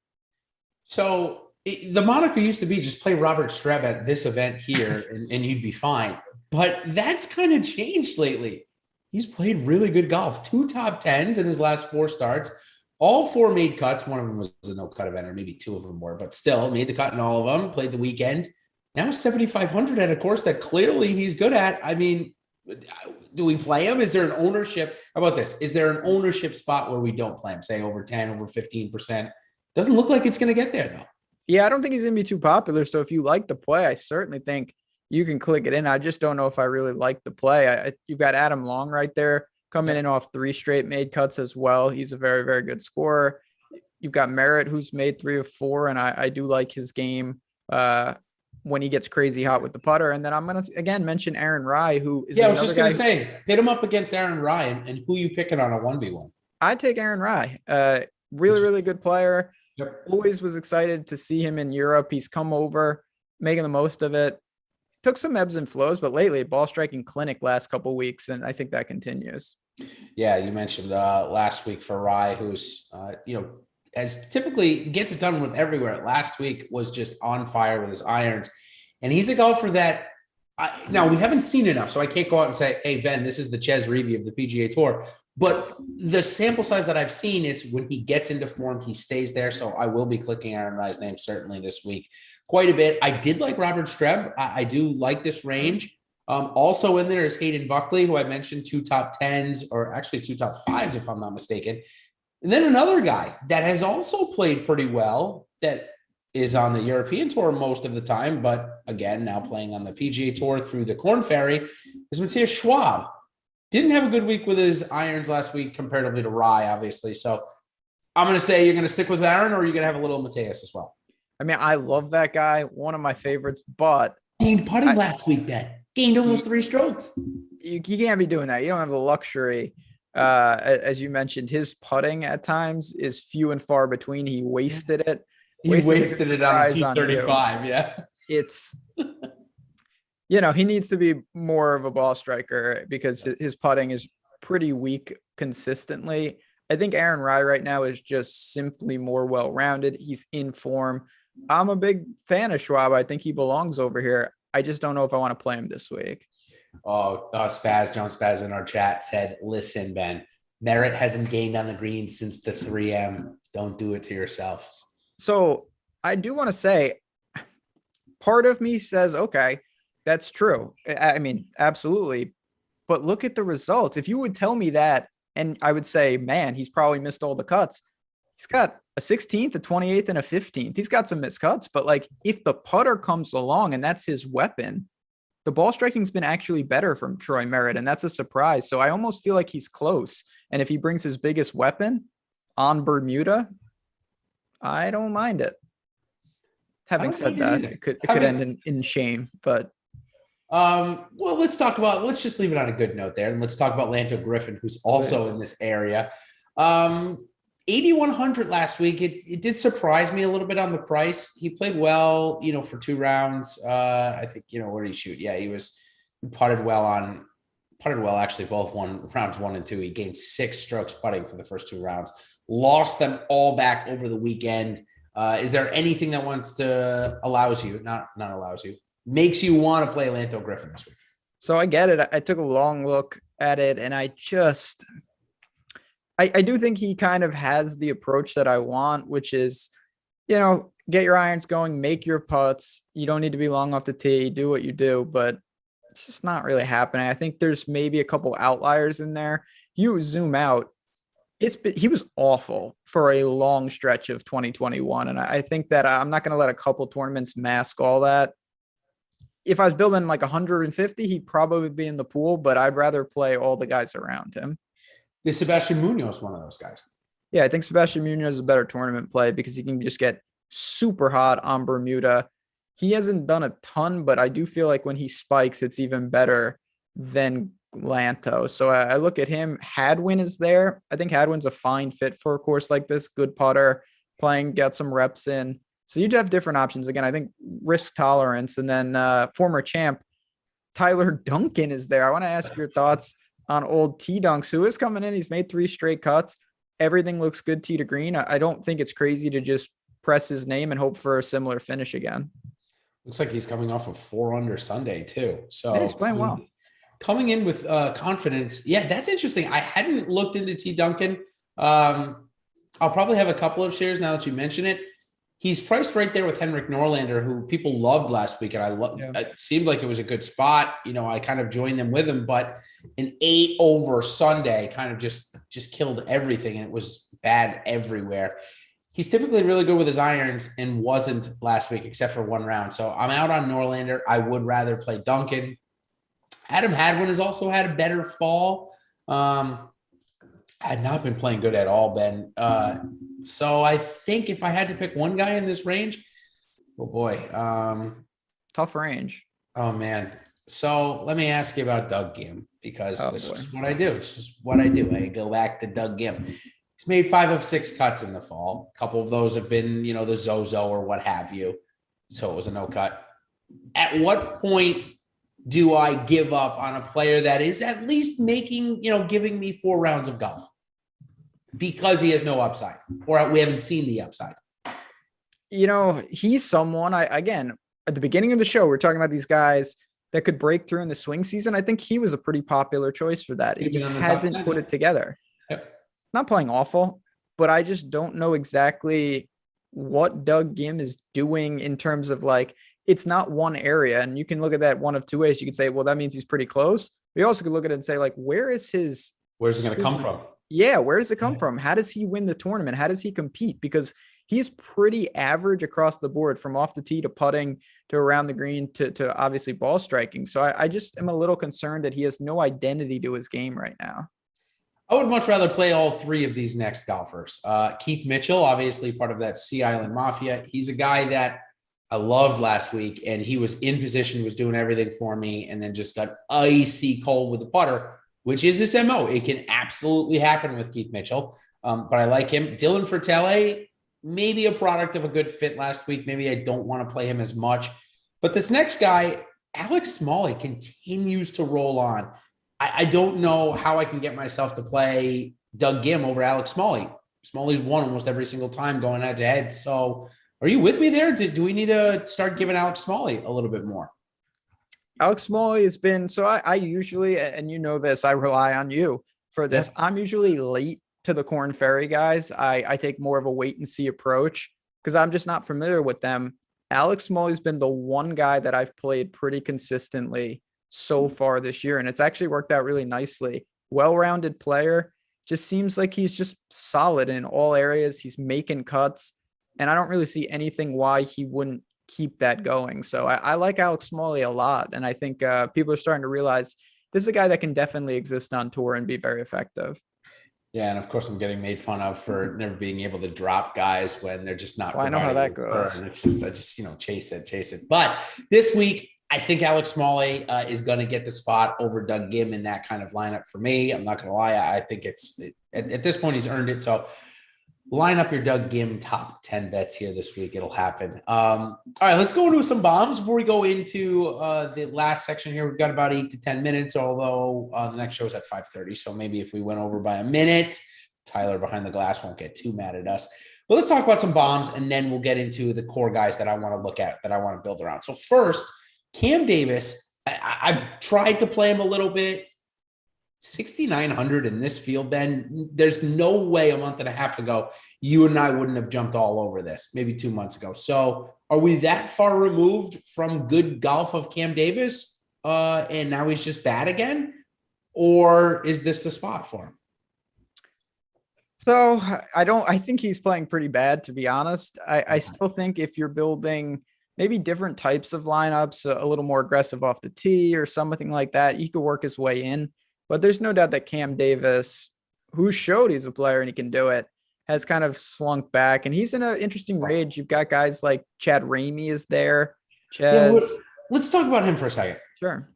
So the moniker used to be just play Robert Streb at this event here and you'd be fine. But that's kind of changed lately. He's played really good golf. 2 top 10s in his last 4 starts. All 4 made cuts. One of them was a no-cut event, or maybe 2 of them were, but still made the cut in all of them, played the weekend. Now 7,500 at a course that clearly he's good at. I mean, do we play him? Is there an ownership? How about this? Is there an ownership spot where we don't play him, say over 10, over 15%? Doesn't look like it's going to get there, though. Yeah, I don't think he's going to be too popular. So if you like the play, I certainly think you can click it in. I just don't know if I really like the play. You've got Adam Long right there coming in off 3 straight made cuts as well. He's a very, very good scorer. You've got Merritt, who's made 3 of 4, and I do like his game when he gets crazy hot with the putter. And then I'm going to, again, mention Aaron Rai, who is I was just going to say, hit him up against Aaron Rai, and who you picking on a 1v1? I'd take Aaron Rai. Really, really good player. Yep. Always was excited to see him in Europe. He's come over, making the most of it. Took some ebbs and flows, but lately ball striking clinic last couple of weeks, and I think that continues. Yeah, you mentioned last week for Rai, who's as typically gets it done with everywhere. Last week was just on fire with his irons, and he's a golfer that now we haven't seen enough, so I can't go out and say, "Hey Ben, this is the Ches Reavie of the PGA Tour." But the sample size that I've seen, it's when he gets into form, he stays there. So I will be clicking Aaron Rai's name certainly this week quite a bit. I did like Robert Streb. I do like this range. Also in there is Hayden Buckley, who I mentioned, 2 top 10s, or actually 2 top 5s, if I'm not mistaken. And then another guy that has also played pretty well, that is on the European Tour most of the time, but again, now playing on the PGA Tour through the Korn Ferry, is Matthias Schwab. Didn't have a good week with his irons last week comparatively to Rai, obviously. So I'm going to say you're going to stick with Aaron, or you're going to have a little Matthias as well. I mean, I love that guy. One of my favorites, but gained putting last week, Ben. Gained almost 3 strokes. You can't be doing that. You don't have the luxury. As you mentioned, his putting at times is few and far between. He wasted it. He wasted it on a T35. Yeah. It's, he needs to be more of a ball striker because his putting is pretty weak consistently. I think Aaron Rai right now is just simply more well-rounded. He's in form. I'm a big fan of Schwab. I think he belongs over here. I just don't know if I want to play him this week. John Spaz in our chat said, listen, Ben, Merritt hasn't gained on the green since the 3M. Don't do it to yourself. So I do want to say, part of me says, okay, that's true. I mean, absolutely. But look at the results. If you would tell me that, and I would say, man, he's probably missed all the cuts. He's got a 16th, a 28th, and a 15th. He's got some missed cuts, but like if the putter comes along and that's his weapon, the ball striking's been actually better from Troy Merritt, and that's a surprise. So I almost feel like he's close. And if he brings his biggest weapon on Bermuda, I don't mind it. Having don't said hate it that, either. it could end in shame, but Well, let's just leave it on a good note there. And let's talk about Lanto Griffin, who's also in this area. 8,100 last week. It did surprise me a little bit on the price. He played well, for 2 rounds. I think, what did he shoot? Yeah, he putted well actually both rounds 1 and 2. He gained 6 strokes putting for the first 2 rounds, lost them all back over the weekend. Is there anything that makes you want to play Lanto Griffin this week? So I get it. I took a long look at it, and I do think he kind of has the approach that I want, which is, get your irons going, make your putts. You don't need to be long off the tee, do what you do, but it's just not really happening. I think there's maybe a couple outliers in there. You zoom out, he was awful for a long stretch of 2021. And I think that I'm not going to let a couple tournaments mask all that. If I was building like 150, he'd probably be in the pool, but I'd rather play all the guys around him. Is Sebastian Munoz one of those guys? Yeah, I think Sebastian Munoz is a better tournament play because he can just get super hot on Bermuda. He hasn't done a ton, but I do feel like when he spikes, it's even better than Lanto. So I look at him. Hadwin is there. I think Hadwin's a fine fit for a course like this. Good putter, get some reps in. So you'd have different options. Again, I think risk tolerance. And then former champ Tyler Duncan is there. I want to ask your thoughts on old T-Dunks, who is coming in. He's made 3 straight cuts. Everything looks good tee to green. I don't think it's crazy to just press his name and hope for a similar finish again. Looks like he's coming off of 4 under Sunday too. So yeah, he's playing well. Coming in with confidence. Yeah, that's interesting. I hadn't looked into T Duncan. I'll probably have a couple of shares now that you mention it. He's priced right there with Henrik Norlander, who people loved last week. And it seemed like it was a good spot. I kind of joined them with him, but an 8 over Sunday kind of just killed everything. And it was bad everywhere. He's typically really good with his irons and wasn't last week, except for 1 round. So I'm out on Norlander. I would rather play Duncan. Adam Hadwin has also had a better fall. Had not been playing good at all, Ben. So I think if I had to pick one guy in this range, oh boy. Tough range. Oh man. So let me ask you about Doug Gim, because this is what I do. This is what I do. I go back to Doug Gim. He's made 5 of 6 cuts in the fall. A couple of those have been, the Zozo or what have you. So it was a no cut. At what point do I give up on a player that is at least making, giving me 4 rounds of golf because he has no upside, or we haven't seen the upside? He's someone again, at the beginning of the show, we're talking about these guys that could break through in the swing season. I think he was a pretty popular choice for that. He just hasn't put it together. Yep. Not playing awful, but I just don't know exactly what Doug Gim is doing in terms of it's not one area. And you can look at that one of 2 ways. You could say, well, that means he's pretty close. But you also could look at it and say, where's it going to come from? Yeah. Where does it come from? How does he win the tournament? How does he compete? Because he's pretty average across the board, from off the tee to putting to around the green to obviously ball striking. So I just am a little concerned that he has no identity to his game right now. I would much rather play all 3 of these next golfers. Keith Mitchell, obviously part of that Sea Island Mafia. He's a guy that I loved last week, and he was in position, was doing everything for me, and then just got icy cold with the putter, which is his MO. It can absolutely happen with Keith Mitchell, but I like him. Dylan Fratelli, maybe a product of a good fit last week. Maybe I don't want to play him as much. But this next guy, Alex Smalley, continues to roll on. I don't know how I can get myself to play Doug Gim over Alex Smalley. Smalley's won almost every single time going head to head. So are you with me there? Do we need to start giving Alex Smalley a little bit more? Alex Smalley has been, so I usually, and this, I rely on you for this. Yeah. I'm usually late to the Corn Ferry guys. I take more of a wait and see approach because I'm just not familiar with them. Alex Smalley's been the one guy that I've played pretty consistently so far this year, and it's actually worked out really nicely. Well-rounded player, just seems like he's just solid in all areas. He's making cuts, and I don't really see anything why he wouldn't keep that going. So I like Alex Smalley a lot, and I think people are starting to realize this is a guy that can definitely exist on tour and be very effective. Yeah, and of course I'm getting made fun of for never being able to drop guys when they're just not Well, I know how providing that a return. goes. It's just I just chase it. But this week I think Alex Smalley is going to get the spot over Doug Gim in that kind of lineup for me. I'm not going to lie, I think at this point he's earned it. So line up your Doug Gim top 10 bets here this week. It'll happen. All right, let's go into some bombs before we go into the last section here. We've got about 8 to 10 minutes, although the next show is at 5:30. So maybe if we went over by a minute, Tyler behind the glass won't get too mad at us. But let's talk about some bombs, and then we'll get into the core guys that I want to look at, that I want to build around. So first, Cam Davis, I've tried to play him a little bit. 6,900 in this field, Ben. There's no way a month and a half ago you and I wouldn't have jumped all over this, maybe 2 months ago. So are we that far removed from good golf of Cam Davis and now he's just bad again? Or is this the spot for him? So I think he's playing pretty bad, to be honest. I still think if you're building maybe different types of lineups, a little more aggressive off the tee or something like that, he could work his way in. But there's no doubt that Cam Davis, who showed he's a player and he can do it, has kind of slunk back. And he's in an interesting range. You've got guys like Chad Ramey is there. Let's talk about him for a second. Sure.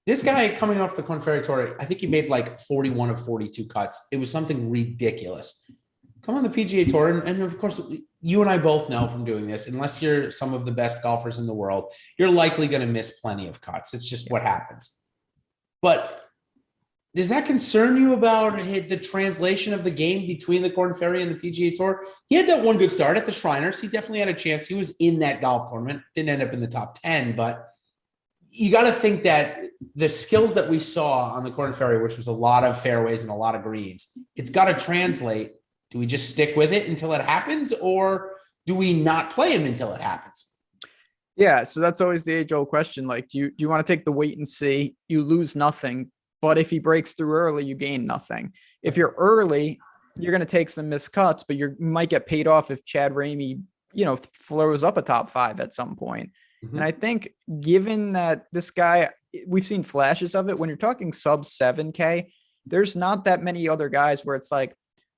This guy coming off the Korn Ferry Tour, I think he made like 41 of 42 cuts. It was something ridiculous. Come on the PGA Tour, and of course, you and I both know from doing this, unless you're some of the best golfers in the world, you're likely going to miss plenty of cuts. It's just what happens. But does that concern you about the translation of the game between the Korn Ferry and the PGA Tour? He had that one good start at the Shriners. He definitely had a chance. He was in that golf tournament. Didn't end up in the top 10, but you got to think that the skills that we saw on the Korn Ferry, which was a lot of fairways and a lot of greens, it's got to translate. Do we just stick with it until it happens, or do we not play him until it happens? Yeah, so that's always the age-old question. Like, do you want to take the wait and see? You lose nothing. But if he breaks through early, you gain nothing. If you're early, you're going to take some missed cuts, but you might get paid off if Chad Ramey, flows up a top 5 at some point. Mm-hmm. And I think given that this guy, we've seen flashes of it, when you're talking sub 7K, there's not that many other guys where it's like,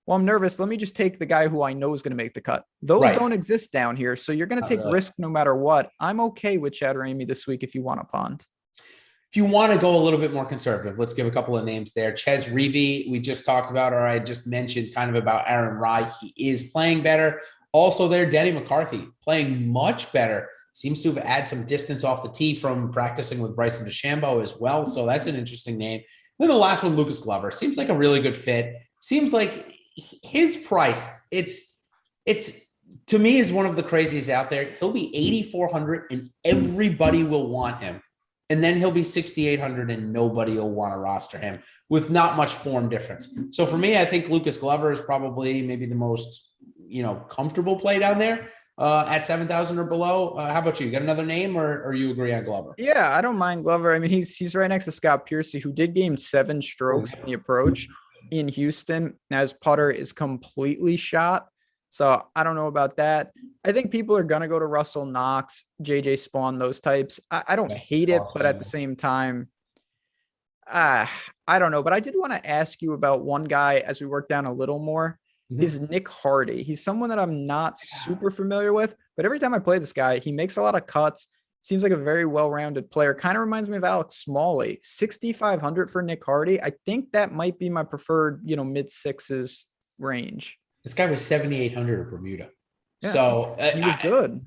well, I'm nervous. Let me just take the guy who I know is going to make the cut. Those don't exist down here. So you're going to take risk no matter what. I'm okay with Chad Ramey this week if you want to punt. If you want to go a little bit more conservative, let's give a couple of names there. Ches Reavie, we just talked about, or I just mentioned kind of about Aaron Rai. He is playing better. Also there, Denny McCarthy playing much better. Seems to have had some distance off the tee from practicing with Bryson DeChambeau as well. So that's an interesting name. Then the last one, Lucas Glover, seems like a really good fit. Seems like his price, it's to me is one of the craziest out there. He'll be 8,400 and everybody will want him. And then he'll be 6,800 and nobody will want to roster him with not much form difference. So for me, I think Lucas Glover is probably maybe the most, comfortable play down there at 7,000 or below. How about you? Got another name or you agree on Glover? Yeah, I don't mind Glover. I mean, he's right next to Scott Piercy, who did gain 7 strokes in the approach in Houston. Now his putter is completely shot. So I don't know about that. I think people are going to go to Russell Knox, JJ Spawn, those types. I don't hate it, but at the same time, I don't know. But I did want to ask you about one guy as we work down a little more. Is Nick Hardy. He's someone that I'm not super familiar with, but every time I play this guy, he makes a lot of cuts. Seems like a very well-rounded player. Kind of reminds me of Alex Smalley. 6,500 for Nick Hardy. I think that might be my preferred, mid-6s range. This guy was 7,800 at Bermuda. Yeah, so he was good.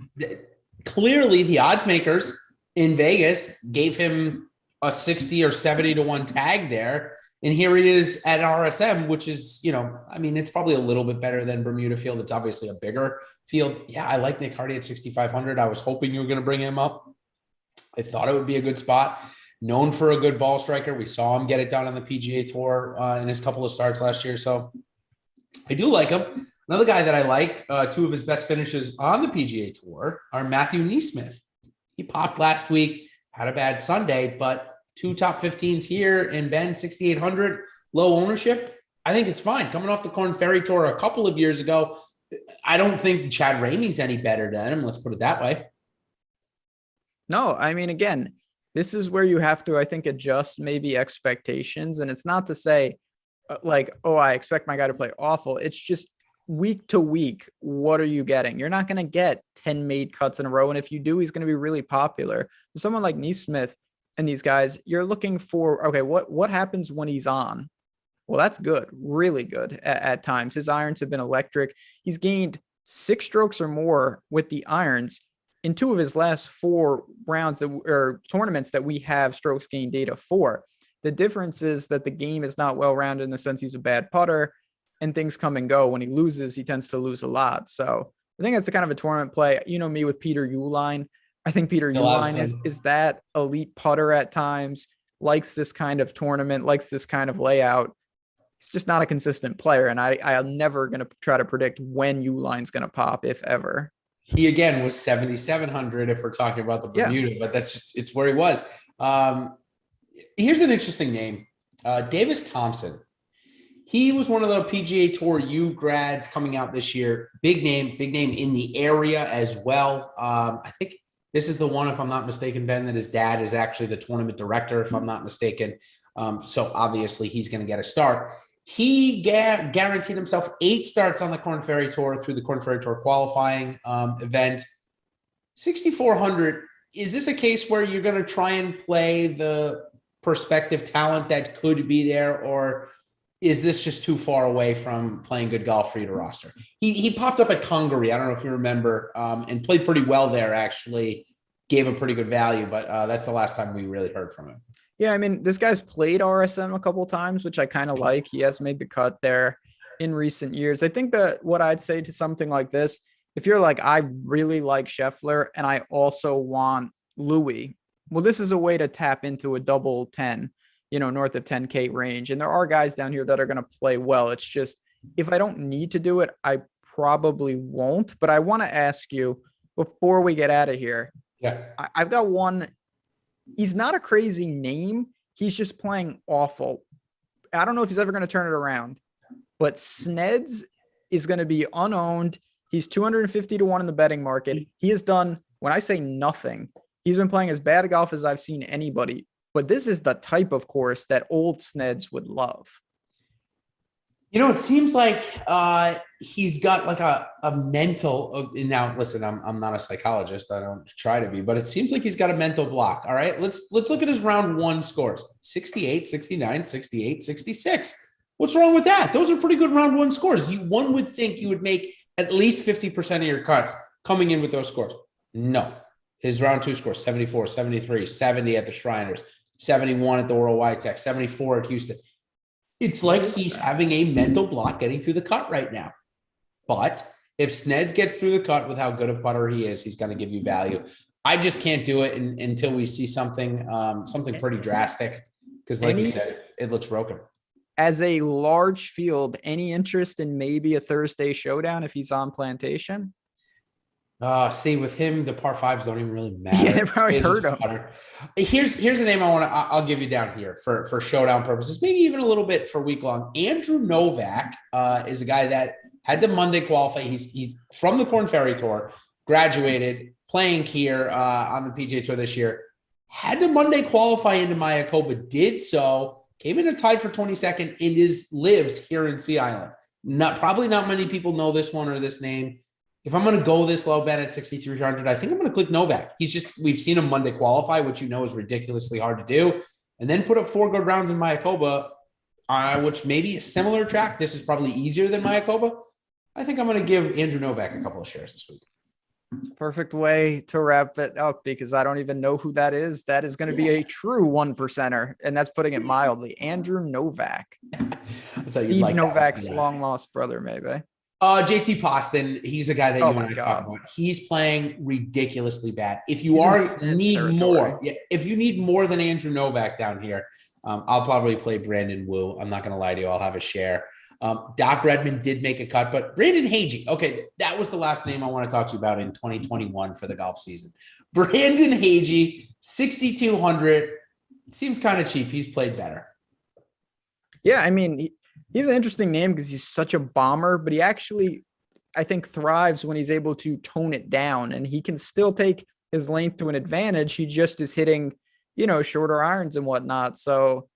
Clearly, the odds makers in Vegas gave him a 60 or 70 to 1 tag there. And here he is at RSM, which is, it's probably a little bit better than Bermuda field. It's obviously a bigger field. Yeah, I like Nick Hardy at 6,500. I was hoping you were going to bring him up. I thought it would be a good spot. Known for a good ball striker. We saw him get it done on the PGA Tour in his couple of starts last year. So I do like him. Another guy that I like, 2 of his best finishes on the PGA Tour are Matthew Neesmith. He popped last week, had a bad Sunday, but 2 top 15s here in Ben, 6,800, low ownership. I think it's fine. Coming off the Korn Ferry Tour a couple of years ago, I don't think Chad Ramey's any better than him. Let's put it that way. No, I mean, again, this is where you have to, I think, adjust maybe expectations. And it's not to say like, oh, I expect my guy to play awful. It's just week to week. What are you getting? You're not going to get 10 made cuts in a row. And if you do, he's going to be really popular. Someone like Neesmith and these guys, you're looking for, okay, what happens when he's on? Well, that's good, really good at times. His irons have been electric. He's gained 6 strokes or more with the irons in 2 of his last 4 rounds or tournaments that we have strokes gain data for. The difference is that the game is not well-rounded in the sense he's a bad putter and things come and go. When he loses, he tends to lose a lot. So I think that's the kind of a tournament play. You know me with Peter Uihlein. I think Peter Uihlein is that elite putter at times, likes this kind of tournament, likes this kind of layout. He's just not a consistent player. And I'm never going to try to predict when Uihlein's going to pop, if ever. He, again, was 7,700 if we're talking about the Bermuda, but that's just, it's where he was. Here's an interesting name. Davis Thompson. He was one of the PGA Tour U grads coming out this year. Big name in the area as well. I think this is the one, if I'm not mistaken, Ben, that his dad is actually the tournament director, if I'm not mistaken. So obviously he's going to get a start. He guaranteed himself 8 starts on the Korn Ferry Tour through the Korn Ferry Tour qualifying event. 6,400. Is this a case where you're going to try and play the prospective talent that could be there, or is this just too far away from playing good golf for you to roster? He popped up at Congaree. I don't know if you remember, and played pretty well there, actually. Gave a pretty good value, but that's the last time we really heard from him. Yeah, I mean, this guy's played RSM a couple times, which I kind of like. He has made the cut there in recent years. I think that what I'd say to something like this, if you're like, I really like Scheffler and I also want Louis, well, this is a way to tap into a double 10, north of 10K range. And there are guys down here that are going to play well. It's just, if I don't need to do it, I probably won't. But I want to ask you before we get out of here. Yeah, I've got one. He's not a crazy name. He's just playing awful. I don't know if he's ever going to turn it around, but Sneds is going to be unowned. He's 250 to 1 in the betting market. He has done, when I say nothing, he's been playing as bad a golf as I've seen anybody. But this is the type of course that old Sneds would love. It seems like he's got like a mental. Now, listen, I'm not a psychologist. I don't try to be, but it seems like he's got a mental block. All right, let's look at his round 1 scores: 68, 69, 68, 66. What's wrong with that? Those are pretty good round 1 scores. One would think you would make at least 50% of your cuts coming in with those scores. No, his round 2 scores: 74, 73, 70 at the Shriners, 71 at the Oral White Tech, 74 at Houston. It's like he's having a mental block getting through the cut right now. But if Sneds gets through the cut with how good of putter he is, he's going to give you value. I just can't do it until we see something pretty drastic, because like you said, it looks broken. As a large field, any interest in maybe a Thursday showdown if he's on Plantation? See, with him, the par 5s don't even really matter. Yeah, they probably heard him. Here's a name I'll give you down here for showdown purposes, maybe even a little bit for week long. Andrew Novak is a guy that had the Monday qualify. He's from the Korn Ferry Tour, graduated, playing here on the PGA Tour this year. Had the Monday qualify into Mayakoba, did so, came in a tied for 22nd, and lives here in Sea Island. Probably not many people know this one or this name. If I'm going to go this low, Ben, at 6,300, I think I'm going to click Novak. We've seen him Monday qualify, which is ridiculously hard to do, and then put up 4 good rounds in Mayakoba, which may be a similar track. This is probably easier than Mayakoba. I think I'm going to give Andrew Novak a couple of shares this week. Perfect way to wrap it up, because I don't even know who that is. That is going to be a true 1%er, and that's putting it mildly. Andrew Novak. Steve Novak's long lost brother, maybe. JT Poston, he's a guy that you and I talk about. He's playing ridiculously bad. If you need more than Andrew Novak down here, I'll probably play Brandon Wu. I'm not going to lie to you. I'll have a share. Doc Redman did make a cut, but Brandon Hagee, okay, that was the last name I want to talk to you about in 2021 for the golf season. Brandon Hagee, 6,200. Seems kind of cheap. He's played better. Yeah, I mean, he's an interesting name because he's such a bomber, but he actually, I think, thrives when he's able to tone it down, and he can still take his length to an advantage. He just is hitting, shorter irons and whatnot. So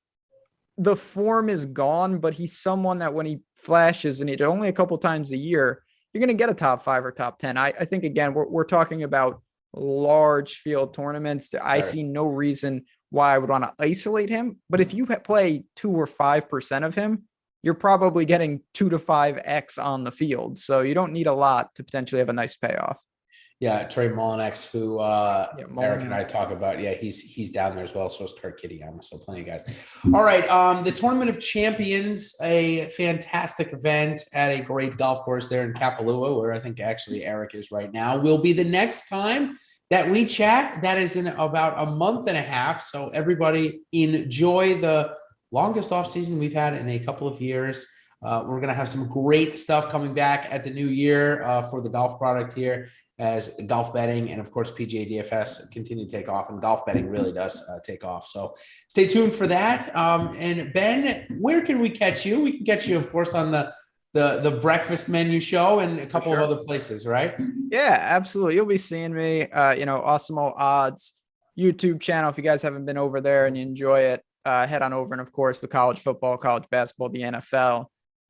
the form is gone, but he's someone that when he flashes, and it only a couple times a year, you're going to get a top 5 or top 10. I think, again, we're talking about large field tournaments. I see no reason why I would want to isolate him. But if you play 2 or 5% of him, you're probably getting 2 to 5x on the field. So you don't need a lot to potentially have a nice payoff. Yeah, Trey Mullinex, who Eric and I talk about. Yeah, he's down there as well. So is Kurt Kitayama. So plenty of guys. All right, the Tournament of Champions, a fantastic event at a great golf course there in Kapalua, where I think actually Eric is right now, will be the next time that we chat. That is in about a month and a half. So everybody enjoy the longest off season we've had in a couple of years. We're going to have some great stuff coming back at the new year for the golf product here, as golf betting and, of course, PGA DFS continue to take off, and golf betting really does take off. So stay tuned for that. And Ben, where can we catch you? We can catch you, of course, on the breakfast menu show and a couple of other places, right? Yeah, absolutely. You'll be seeing me, Awesemo Odds YouTube channel. If you guys haven't been over there and you enjoy it, head on over. And of course, with college football, college basketball, the NFL,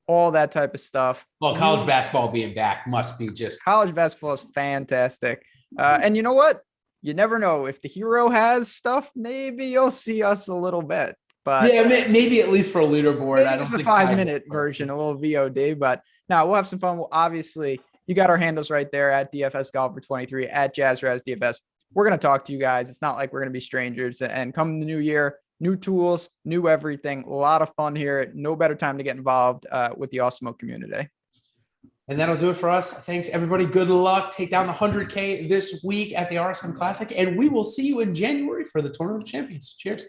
all that type of stuff. Well, college basketball being back must be just... College basketball is fantastic. And you know what? You never know. If the hero has stuff, maybe you'll see us a little bit. But yeah, maybe at least for a leaderboard. I don't just think a 5-minute version, a little VOD. But now we'll have some fun. Well, obviously, you got our handles right there at DFS Golfer 23, at JazzRaz DFS. We're going to talk to you guys. It's not like we're going to be strangers. And come the new year, new tools, new everything. A lot of fun here. No better time to get involved with the Awesemo community. And that'll do it for us. Thanks, everybody. Good luck. Take down the 100K this week at the RSM Classic. And we will see you in January for the Tournament of Champions. Cheers.